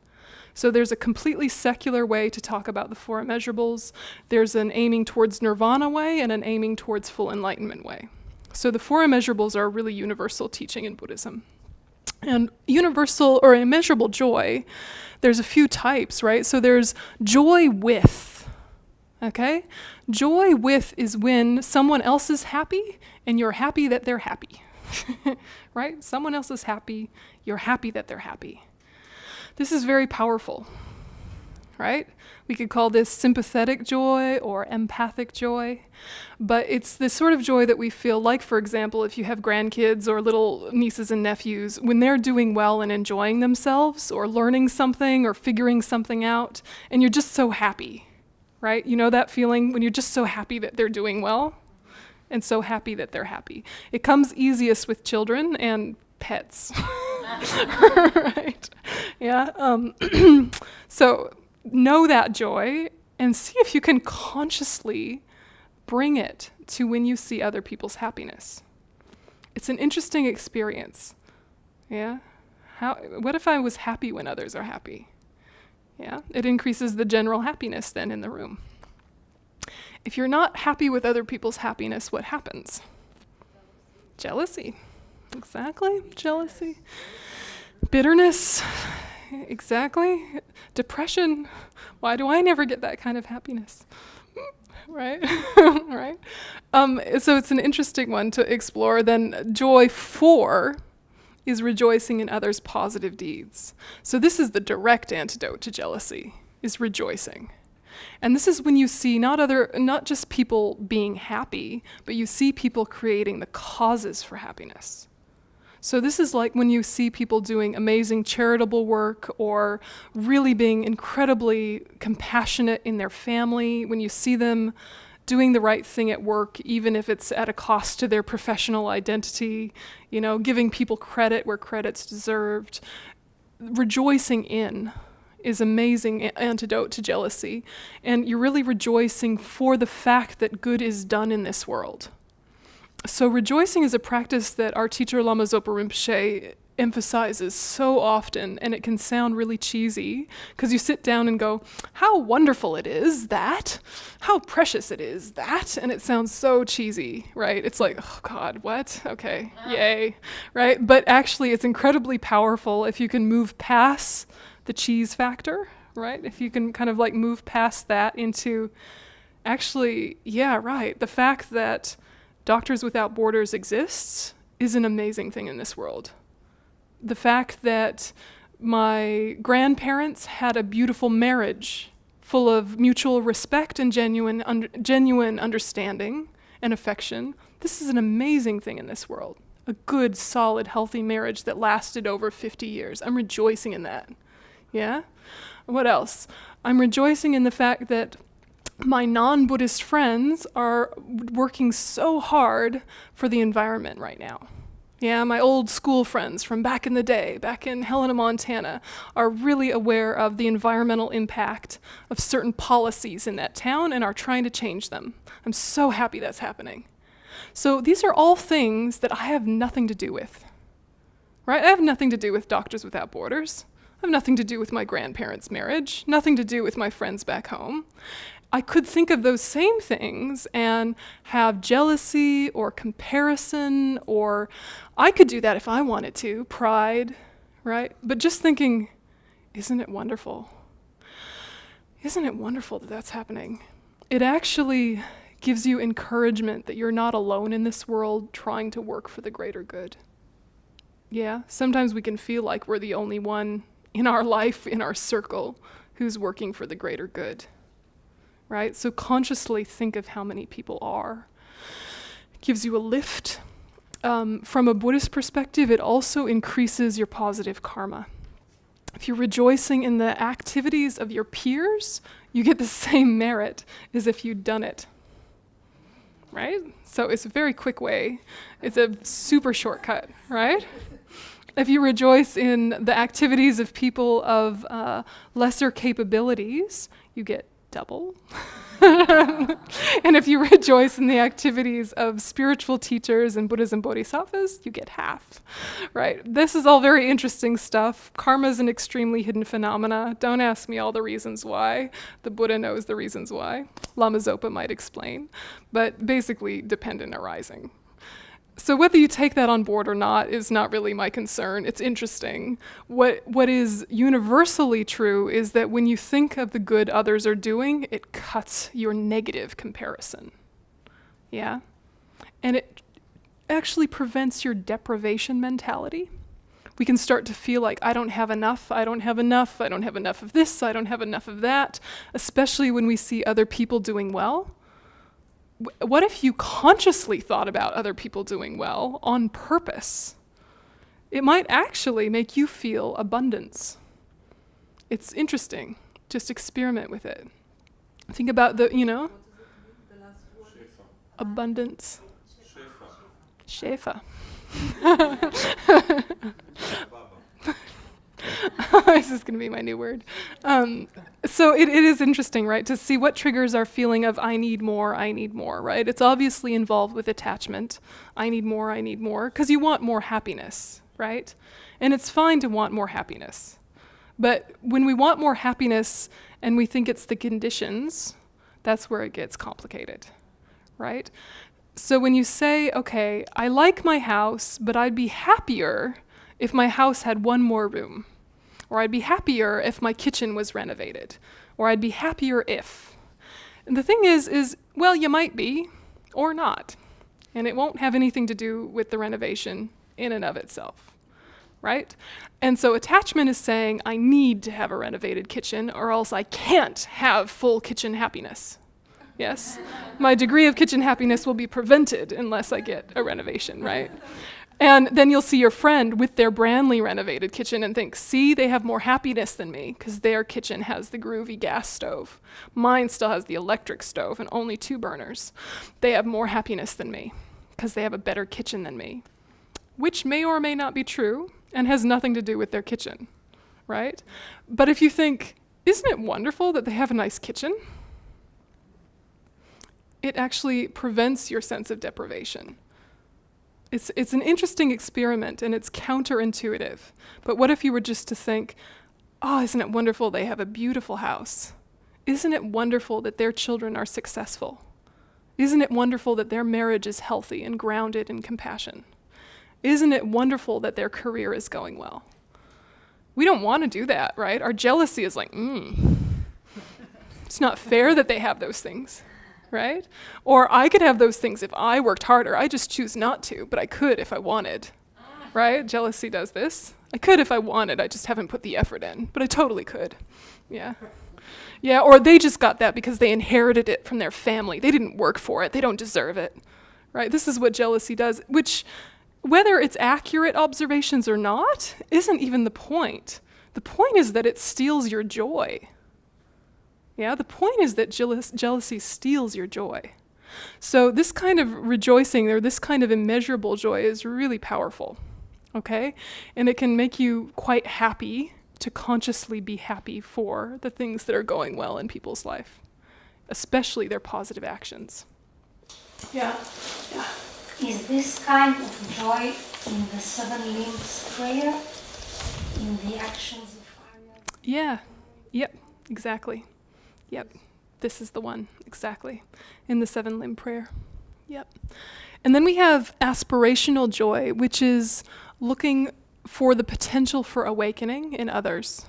So there's a completely secular way to talk about the 4 immeasurables. There's an aiming towards nirvana way and an aiming towards full enlightenment way. So the 4 immeasurables are a really universal teaching in Buddhism. And universal or immeasurable joy, there's a few types, right? So there's joy with, okay? Joy with is when someone else is happy and you're happy that they're happy, right? Someone else is happy, you're happy that they're happy. This is very powerful, right? We could call this sympathetic joy or empathic joy, but it's the sort of joy that we feel like, for example, if you have grandkids or little nieces and nephews, when they're doing well and enjoying themselves or learning something or figuring something out, and you're just so happy, right? You know that feeling when you're just so happy that they're doing well and so happy that they're happy. It comes easiest with children and pets, right? Yeah. So know that joy and see if you can consciously bring it to when you see other people's happiness. It's an interesting experience. Yeah? What if I was happy when others are happy? Yeah? It increases the general happiness then in the room. If you're not happy with other people's happiness, what happens? Jealousy. Exactly. Jealousy. Bitterness. Exactly. Depression. Why do I never get that kind of happiness? Right? Right? So it's an interesting one to explore. Then joy 4 is rejoicing in others' positive deeds. So this is the direct antidote to jealousy, is rejoicing. And this is when you see not just people being happy, but you see people creating the causes for happiness. So this is like when you see people doing amazing charitable work or really being incredibly compassionate in their family, when you see them doing the right thing at work, even if it's at a cost to their professional identity, giving people credit where credit's deserved. Rejoicing in is amazing antidote to jealousy. And you're really rejoicing for the fact that good is done in this world. So rejoicing is a practice that our teacher Lama Zopa Rinpoche emphasizes so often, and it can sound really cheesy, because you sit down and go, how wonderful it is that, how precious it is that, and it sounds so cheesy, right? It's like, oh God, what? Okay, yay, right? But actually it's incredibly powerful if you can move past the cheese factor, right? If you can kind of like move past that into, actually, yeah, right, the fact that Doctors Without Borders exists is an amazing thing in this world. The fact that my grandparents had a beautiful marriage full of mutual respect and genuine understanding and affection, this is an amazing thing in this world. A good, solid, healthy marriage that lasted over 50 years. I'm rejoicing in that. Yeah? What else? I'm rejoicing in the fact that my non-Buddhist friends are working so hard for the environment right now. Yeah, my old school friends from back in the day, back in Helena, Montana, are really aware of the environmental impact of certain policies in that town and are trying to change them. I'm so happy that's happening. So these are all things that I have nothing to do with, right? I have nothing to do with Doctors Without Borders. I have nothing to do with my grandparents' marriage, nothing to do with my friends back home. I could think of those same things and have jealousy or comparison, or I could do that if I wanted to, pride, right? But just thinking, isn't it wonderful? Isn't it wonderful that that's happening? It actually gives you encouragement that you're not alone in this world trying to work for the greater good. Yeah, sometimes we can feel like we're the only one in our life, in our circle, who's working for the greater good. Right? So consciously think of how many people are. It gives you a lift. From a Buddhist perspective, it also increases your positive karma. If you're rejoicing in the activities of your peers, you get the same merit as if you'd done it. Right? So it's a very quick way. It's a super shortcut, right? If you rejoice in the activities of people of lesser capabilities, you get double. And if you rejoice in the activities of spiritual teachers and Buddhas and Bodhisattvas, you get half, right? This is all very interesting stuff. Karma is an extremely hidden phenomena. Don't ask me all the reasons why. The Buddha knows the reasons why. Lama Zopa might explain. But basically, dependent arising. So whether you take that on board or not is not really my concern. It's interesting. What is universally true is that when you think of the good others are doing, it cuts your negative comparison. Yeah? And it actually prevents your deprivation mentality. We can start to feel like, I don't have enough, I don't have enough, I don't have enough of this, I don't have enough of that, especially when we see other people doing well. What if you consciously thought about other people doing well on purpose? It might actually make you feel abundance. It's interesting. Just experiment with it. Think about abundance. Shefa. This is going to be my new word. So it is interesting, right, to see what triggers our feeling of I need more, right? It's obviously involved with attachment. I need more, because you want more happiness, right? And it's fine to want more happiness. But when we want more happiness and we think it's the conditions, that's where it gets complicated, right? So when you say, okay, I like my house, but I'd be happier if my house had one more room. Or I'd be happier if my kitchen was renovated. Or I'd be happier if. And the thing is, well, you might be, or not. And it won't have anything to do with the renovation in and of itself, right? And so attachment is saying, I need to have a renovated kitchen, or else I can't have full kitchen happiness. Yes? My degree of kitchen happiness will be prevented unless I get a renovation, right? And then you'll see your friend with their brandly renovated kitchen and think, see, they have more happiness than me because their kitchen has the groovy gas stove. Mine still has the electric stove and only 2 burners. They have more happiness than me because they have a better kitchen than me, which may or may not be true and has nothing to do with their kitchen, right? But if you think, isn't it wonderful that they have a nice kitchen? It actually prevents your sense of deprivation. It's an interesting experiment, and it's counterintuitive. But what if you were just to think, oh, isn't it wonderful they have a beautiful house? Isn't it wonderful that their children are successful? Isn't it wonderful that their marriage is healthy and grounded in compassion? Isn't it wonderful that their career is going well? We don't want to do that, right? Our jealousy is like, it's not fair that they have those things, right? Or I could have those things if I worked harder. I just choose not to, but I could if I wanted, right? Jealousy does this. I could if I wanted. I just haven't put the effort in, but I totally could. Yeah. Yeah, or they just got that because they inherited it from their family. They didn't work for it. They don't deserve it, right? This is what jealousy does, which, whether it's accurate observations or not, isn't even the point. The point is that it steals your joy. Yeah, the point is that jealousy steals your joy. So this kind of rejoicing, or this kind of immeasurable joy, is really powerful, okay? And it can make you quite happy to consciously be happy for the things that are going well in people's life, especially their positive actions. Yeah. Is this kind of joy in the seven limbs prayer, in the actions of Arya? Yeah. Yep. Exactly. Yep. This is the one. Exactly. In the seven limb prayer. Yep. And then we have aspirational joy, which is looking for the potential for awakening in others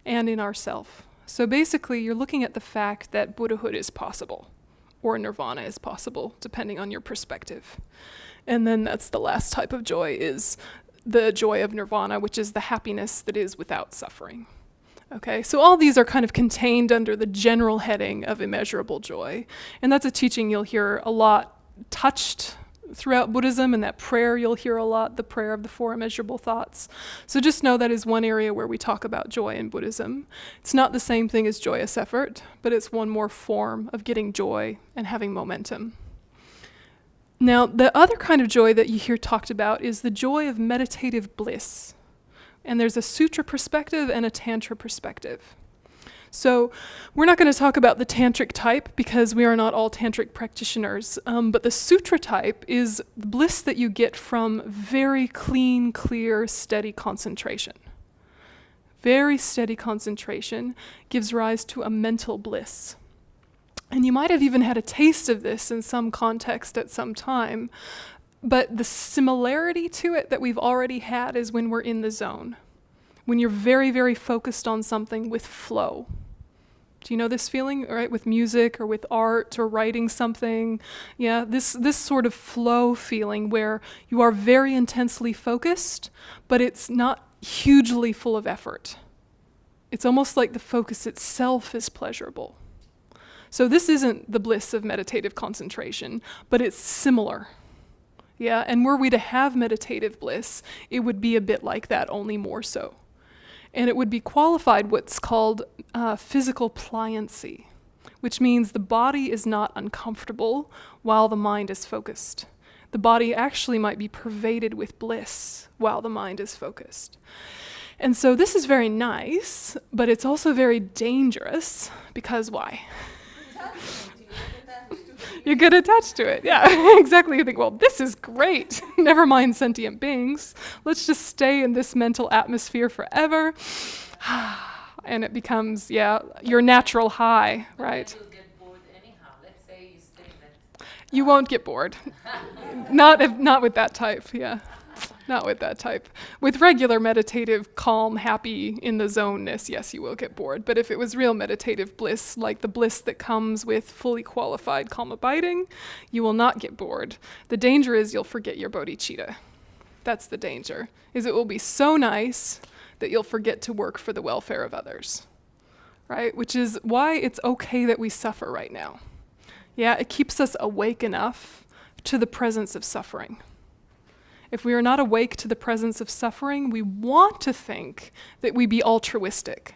and in ourself. So basically, you're looking at the fact that Buddhahood is possible, or nirvana is possible, depending on your perspective. And then that's the last type of joy, is the joy of nirvana, which is the happiness that is without suffering. Okay, so all these are kind of contained under the general heading of immeasurable joy. And that's a teaching you'll hear a lot touched throughout Buddhism, and that prayer you'll hear a lot, the prayer of the four immeasurable thoughts. So just know that is one area where we talk about joy in Buddhism. It's not the same thing as joyous effort, but it's one more form of getting joy and having momentum. Now, the other kind of joy that you hear talked about is the joy of meditative bliss. And there's a sutra perspective and a tantra perspective. So we're not going to talk about the tantric type because we are not all tantric practitioners, but the sutra type is the bliss that you get from very clean, clear, steady concentration. Very steady concentration gives rise to a mental bliss. And you might have even had a taste of this in some context at some time, but the similarity to it that we've already had is when we're in the zone, when you're very, very focused on something with flow. Do you know this feeling, right? With music or with art or writing something? Yeah, this sort of flow feeling where you are very intensely focused, but it's not hugely full of effort. It's almost like the focus itself is pleasurable. So this isn't the bliss of meditative concentration, but it's similar. Yeah, and were we to have meditative bliss, it would be a bit like that, only more so. And it would be qualified what's called physical pliancy, which means the body is not uncomfortable while the mind is focused. The body actually might be pervaded with bliss while the mind is focused. And so this is very nice, but it's also very dangerous, because why? You get attached to it. Yeah, exactly. You think, well, this is great. Never mind sentient beings. Let's just stay in this mental atmosphere forever. And it becomes, your natural high, right? You'll get bored anyhow. Let's say you stay there. You won't get bored. Not with that type, yeah. Not with that type. With regular meditative, calm, happy, in the zone-ness, yes, you will get bored. But if it was real meditative bliss, like the bliss that comes with fully qualified calm abiding, you will not get bored. The danger is you'll forget your bodhicitta. That's the danger, is it will be so nice that you'll forget to work for the welfare of others, right? Which is why it's okay that we suffer right now. Yeah, it keeps us awake enough to the presence of suffering. If we are not awake to the presence of suffering, we want to think that we be altruistic.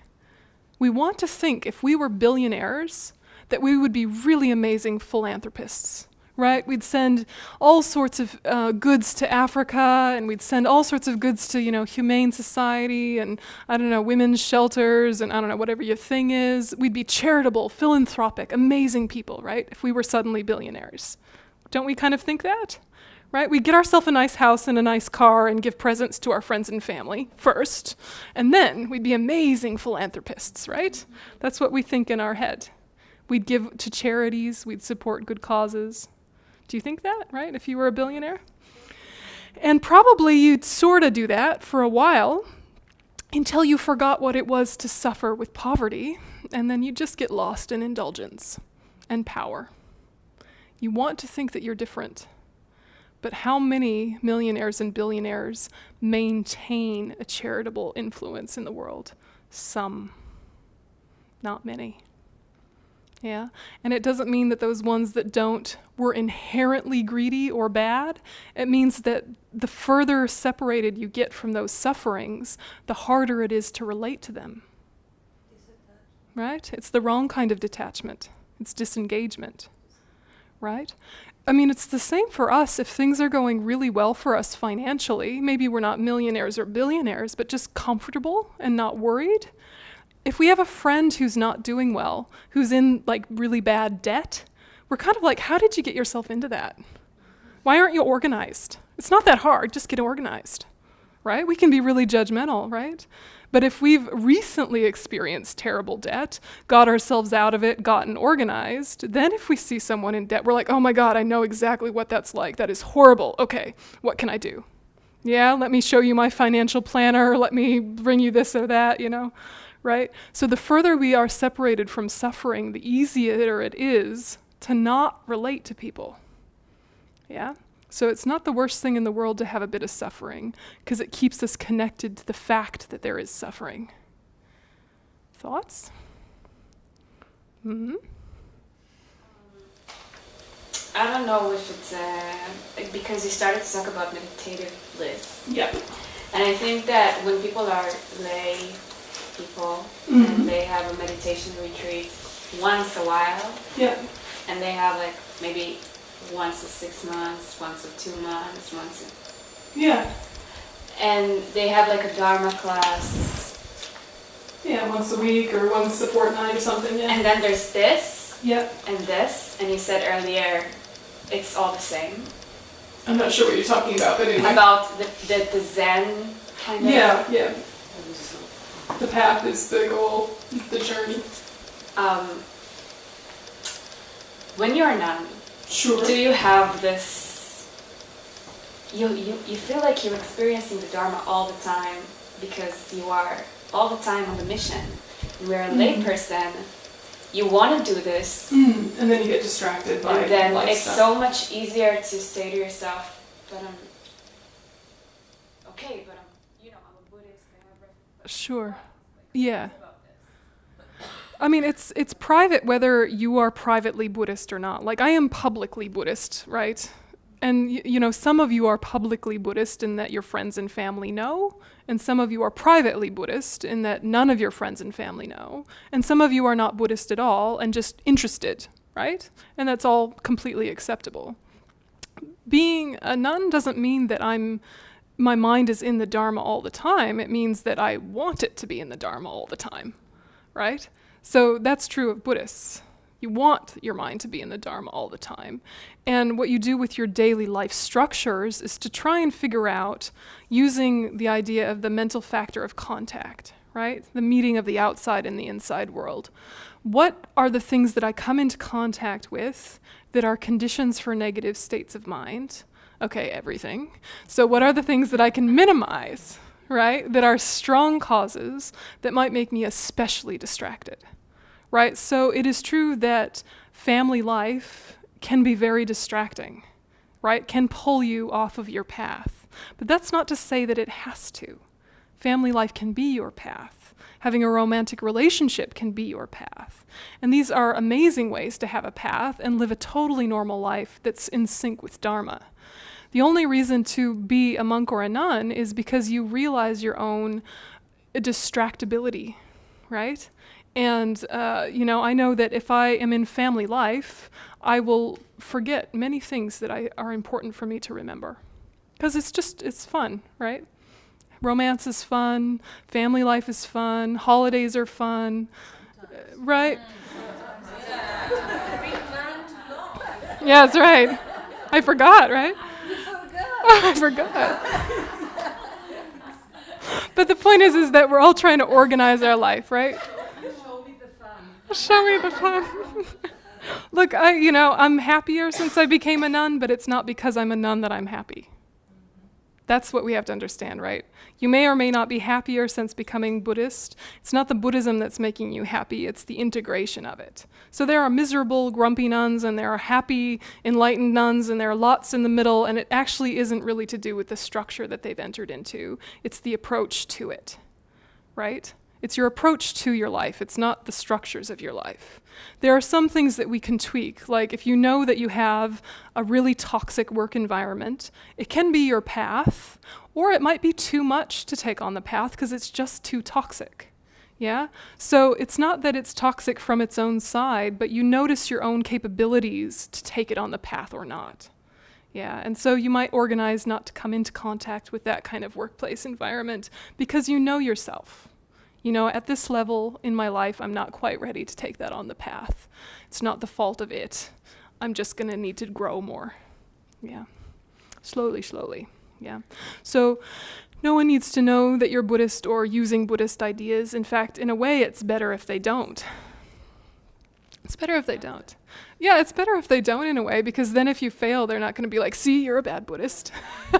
We want to think if we were billionaires, that we would be really amazing philanthropists, right? We'd send all sorts of goods to Africa, and we'd send all sorts of goods to, Humane Society, and women's shelters, and whatever your thing is. We'd be charitable, philanthropic, amazing people, right? If we were suddenly billionaires. Don't we kind of think that? right? We get ourselves a nice house and a nice car and give presents to our friends and family first, and then we'd be amazing philanthropists, right? That's what we think in our head. We'd give to charities, we'd support good causes. Do you think that, right, if you were a billionaire? And probably you'd sort of do that for a while until you forgot what it was to suffer with poverty, and then you just get lost in indulgence and power. You want to think that you're different. But how many millionaires and billionaires maintain a charitable influence in the world? Some. Not many. Yeah? And it doesn't mean that those ones that don't were inherently greedy or bad. It means that the further separated you get from those sufferings, the harder it is to relate to them. Right? It's the wrong kind of detachment. It's disengagement. Right? I mean, it's the same for us if things are going really well for us financially. Maybe we're not millionaires or billionaires, but just comfortable and not worried. If we have a friend who's not doing well, who's in like really bad debt, we're kind of like, how did you get yourself into that? Why aren't you organized? It's not that hard, just get organized, right? We can be really judgmental, right? But if we've recently experienced terrible debt, got ourselves out of it, gotten organized, then if we see someone in debt, we're like, oh my God, I know exactly what that's like. That is horrible. Okay, what can I do? Yeah, let me show you my financial planner. Let me bring you this or that, right? So the further we are separated from suffering, the easier it is to not relate to people. Yeah? So it's not the worst thing in the world to have a bit of suffering, because it keeps us connected to the fact that there is suffering. Thoughts? Mm-hmm. I don't know if it's because you started to talk about meditative bliss. Yeah. And I think that when people are lay people Mm-hmm. and they have a meditation retreat once a while, Yeah. and they have like maybe once in 6 months, once in 2 months, Yeah. and they have like a Dharma class, Yeah, once a week or once a fortnight or something, yeah. and then there's this Yep. and this, and you said earlier it's all the same. I'm not sure what you're talking about, but anyway. About the Zen kind of. Yeah. The path is the goal, the journey. When you're a nun, Sure. do you have this, you feel like you're experiencing the Dharma all the time because you are all the time on the mission. We're a lay person, you want to do this, And then you get distracted by and then life it's stuff. so much easier to say to yourself, but I'm okay, but I'm a Buddhist, I have Sure. Yeah. I mean, it's private whether you are privately Buddhist or not. Like, I am publicly Buddhist, right? And, some of you are publicly Buddhist in that your friends and family know, and some of you are privately Buddhist in that none of your friends and family know, and some of you are not Buddhist at all and just interested, right? And that's all completely acceptable. Being a nun doesn't mean that my mind is in the Dharma all the time. It means that I want it to be in the Dharma all the time, right? So that's true of Buddhists. You want your mind to be in the Dharma all the time. And what you do with your daily life structures is to try and figure out, using the idea of the mental factor of contact, right? The meeting of the outside and the inside world. What are the things that I come into contact with that are conditions for negative states of mind? Okay, everything. So what are the things that I can minimize, right? That are strong causes that might make me especially distracted, right? So it is true that family life can be very distracting, right? Can pull you off of your path. But that's not to say that it has to. Family life can be your path. Having a romantic relationship can be your path. And these are amazing ways to have a path and live a totally normal life that's in sync with Dharma. The only reason to be a monk or a nun is because you realize your own distractibility, right? And, I know that if I am in family life, I will forget many things that are important for me to remember. Because it's fun, right? Romance is fun, family life is fun, holidays are fun, right? Yeah, that's right. I forgot, right? I forgot. But the point is that we're all trying to organize our life, right? Show me the fun. Show me the fun. Look, I'm happier since I became a nun, but it's not because I'm a nun that I'm happy. That's what we have to understand, right? You may or may not be happier since becoming Buddhist. It's not the Buddhism that's making you happy, it's the integration of it. So there are miserable, grumpy nuns, and there are happy, enlightened nuns, and there are lots in the middle, and it actually isn't really to do with the structure that they've entered into. It's the approach to it, right? It's your approach to your life. It's not the structures of your life. There are some things that we can tweak, like if you know that you have a really toxic work environment, it can be your path, or it might be too much to take on the path because it's just too toxic. Yeah? So it's not that it's toxic from its own side, but you notice your own capabilities to take it on the path or not. Yeah, and so you might organize not to come into contact with that kind of workplace environment because you know yourself. At this level in my life, I'm not quite ready to take that on the path. It's not the fault of it. I'm just going to need to grow more. Yeah. Slowly. Yeah. So no one needs to know that you're Buddhist or using Buddhist ideas. In fact, in a way, it's better if they don't. It's better if they don't. Yeah, it's better if they don't in a way, because then if you fail, they're not going to be like, see, you're a bad Buddhist.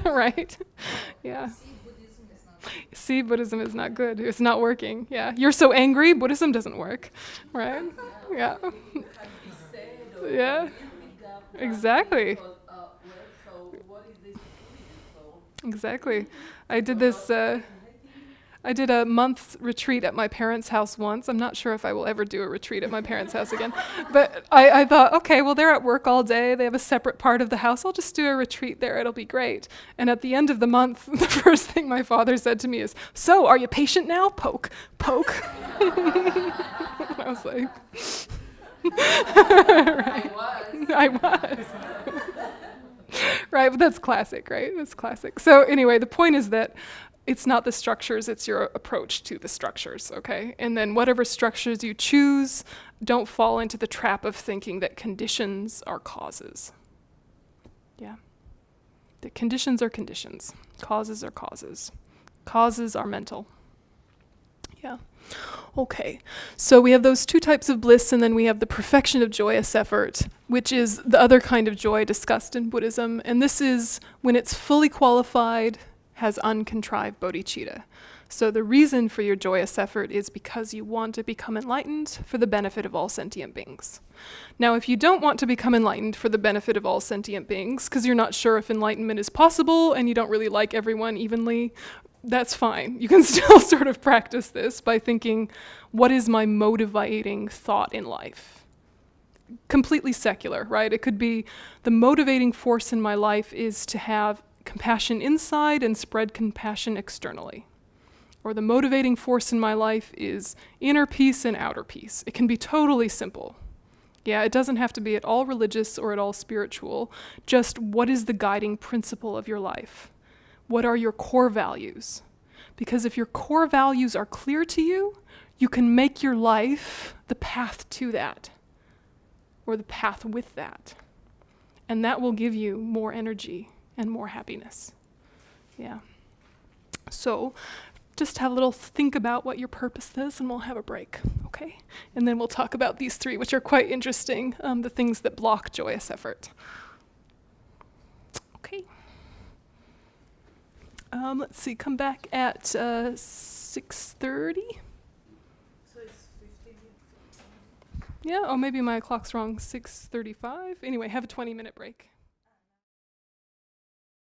Right? Yeah. See, Buddhism is not good. It's not working. Yeah. You're so angry, Buddhism doesn't work. Right? Yeah. Yeah. Exactly. Exactly. I did a month retreat at my parents' house once. I'm not sure if I will ever do a retreat at my parents' house again. But I thought, okay, well, they're at work all day. They have a separate part of the house. I'll just do a retreat there. It'll be great. And at the end of the month, the first thing my father said to me is, so, are you patient now? Poke. I was like... I was. Right, but that's classic, right? That's classic. So anyway, the point is that it's not the structures, it's your approach to the structures, okay? And then whatever structures you choose, don't fall into the trap of thinking that conditions are causes. Yeah. That conditions are conditions. Causes are causes. Causes are mental. Yeah. Okay. So we have those two types of bliss, and then we have the perfection of joyous effort, which is the other kind of joy discussed in Buddhism. And this is when it's fully qualified, has uncontrived bodhicitta. So the reason for your joyous effort is because you want to become enlightened for the benefit of all sentient beings. Now, if you don't want to become enlightened for the benefit of all sentient beings, because you're not sure if enlightenment is possible and you don't really like everyone evenly, that's fine. You can still sort of practice this by thinking, what is my motivating thought in life? Completely secular, right? It could be the motivating force in my life is to have compassion inside and spread compassion externally. Or the motivating force in my life is inner peace and outer peace. It can be totally simple. Yeah, it doesn't have to be at all religious or at all spiritual. Just what is the guiding principle of your life? What are your core values? Because if your core values are clear to you, you can make your life the path to that, or the path with that. And that will give you more energy and more happiness. Yeah. So just have a little think about what your purpose is, and we'll have a break, okay? And then we'll talk about these three, which are quite interesting, the things that block joyous effort. Okay. Let's see, come back at 6:30. So it's 15 minutes. Yeah, oh, maybe my clock's wrong, 6:35. Anyway, have a 20-minute break.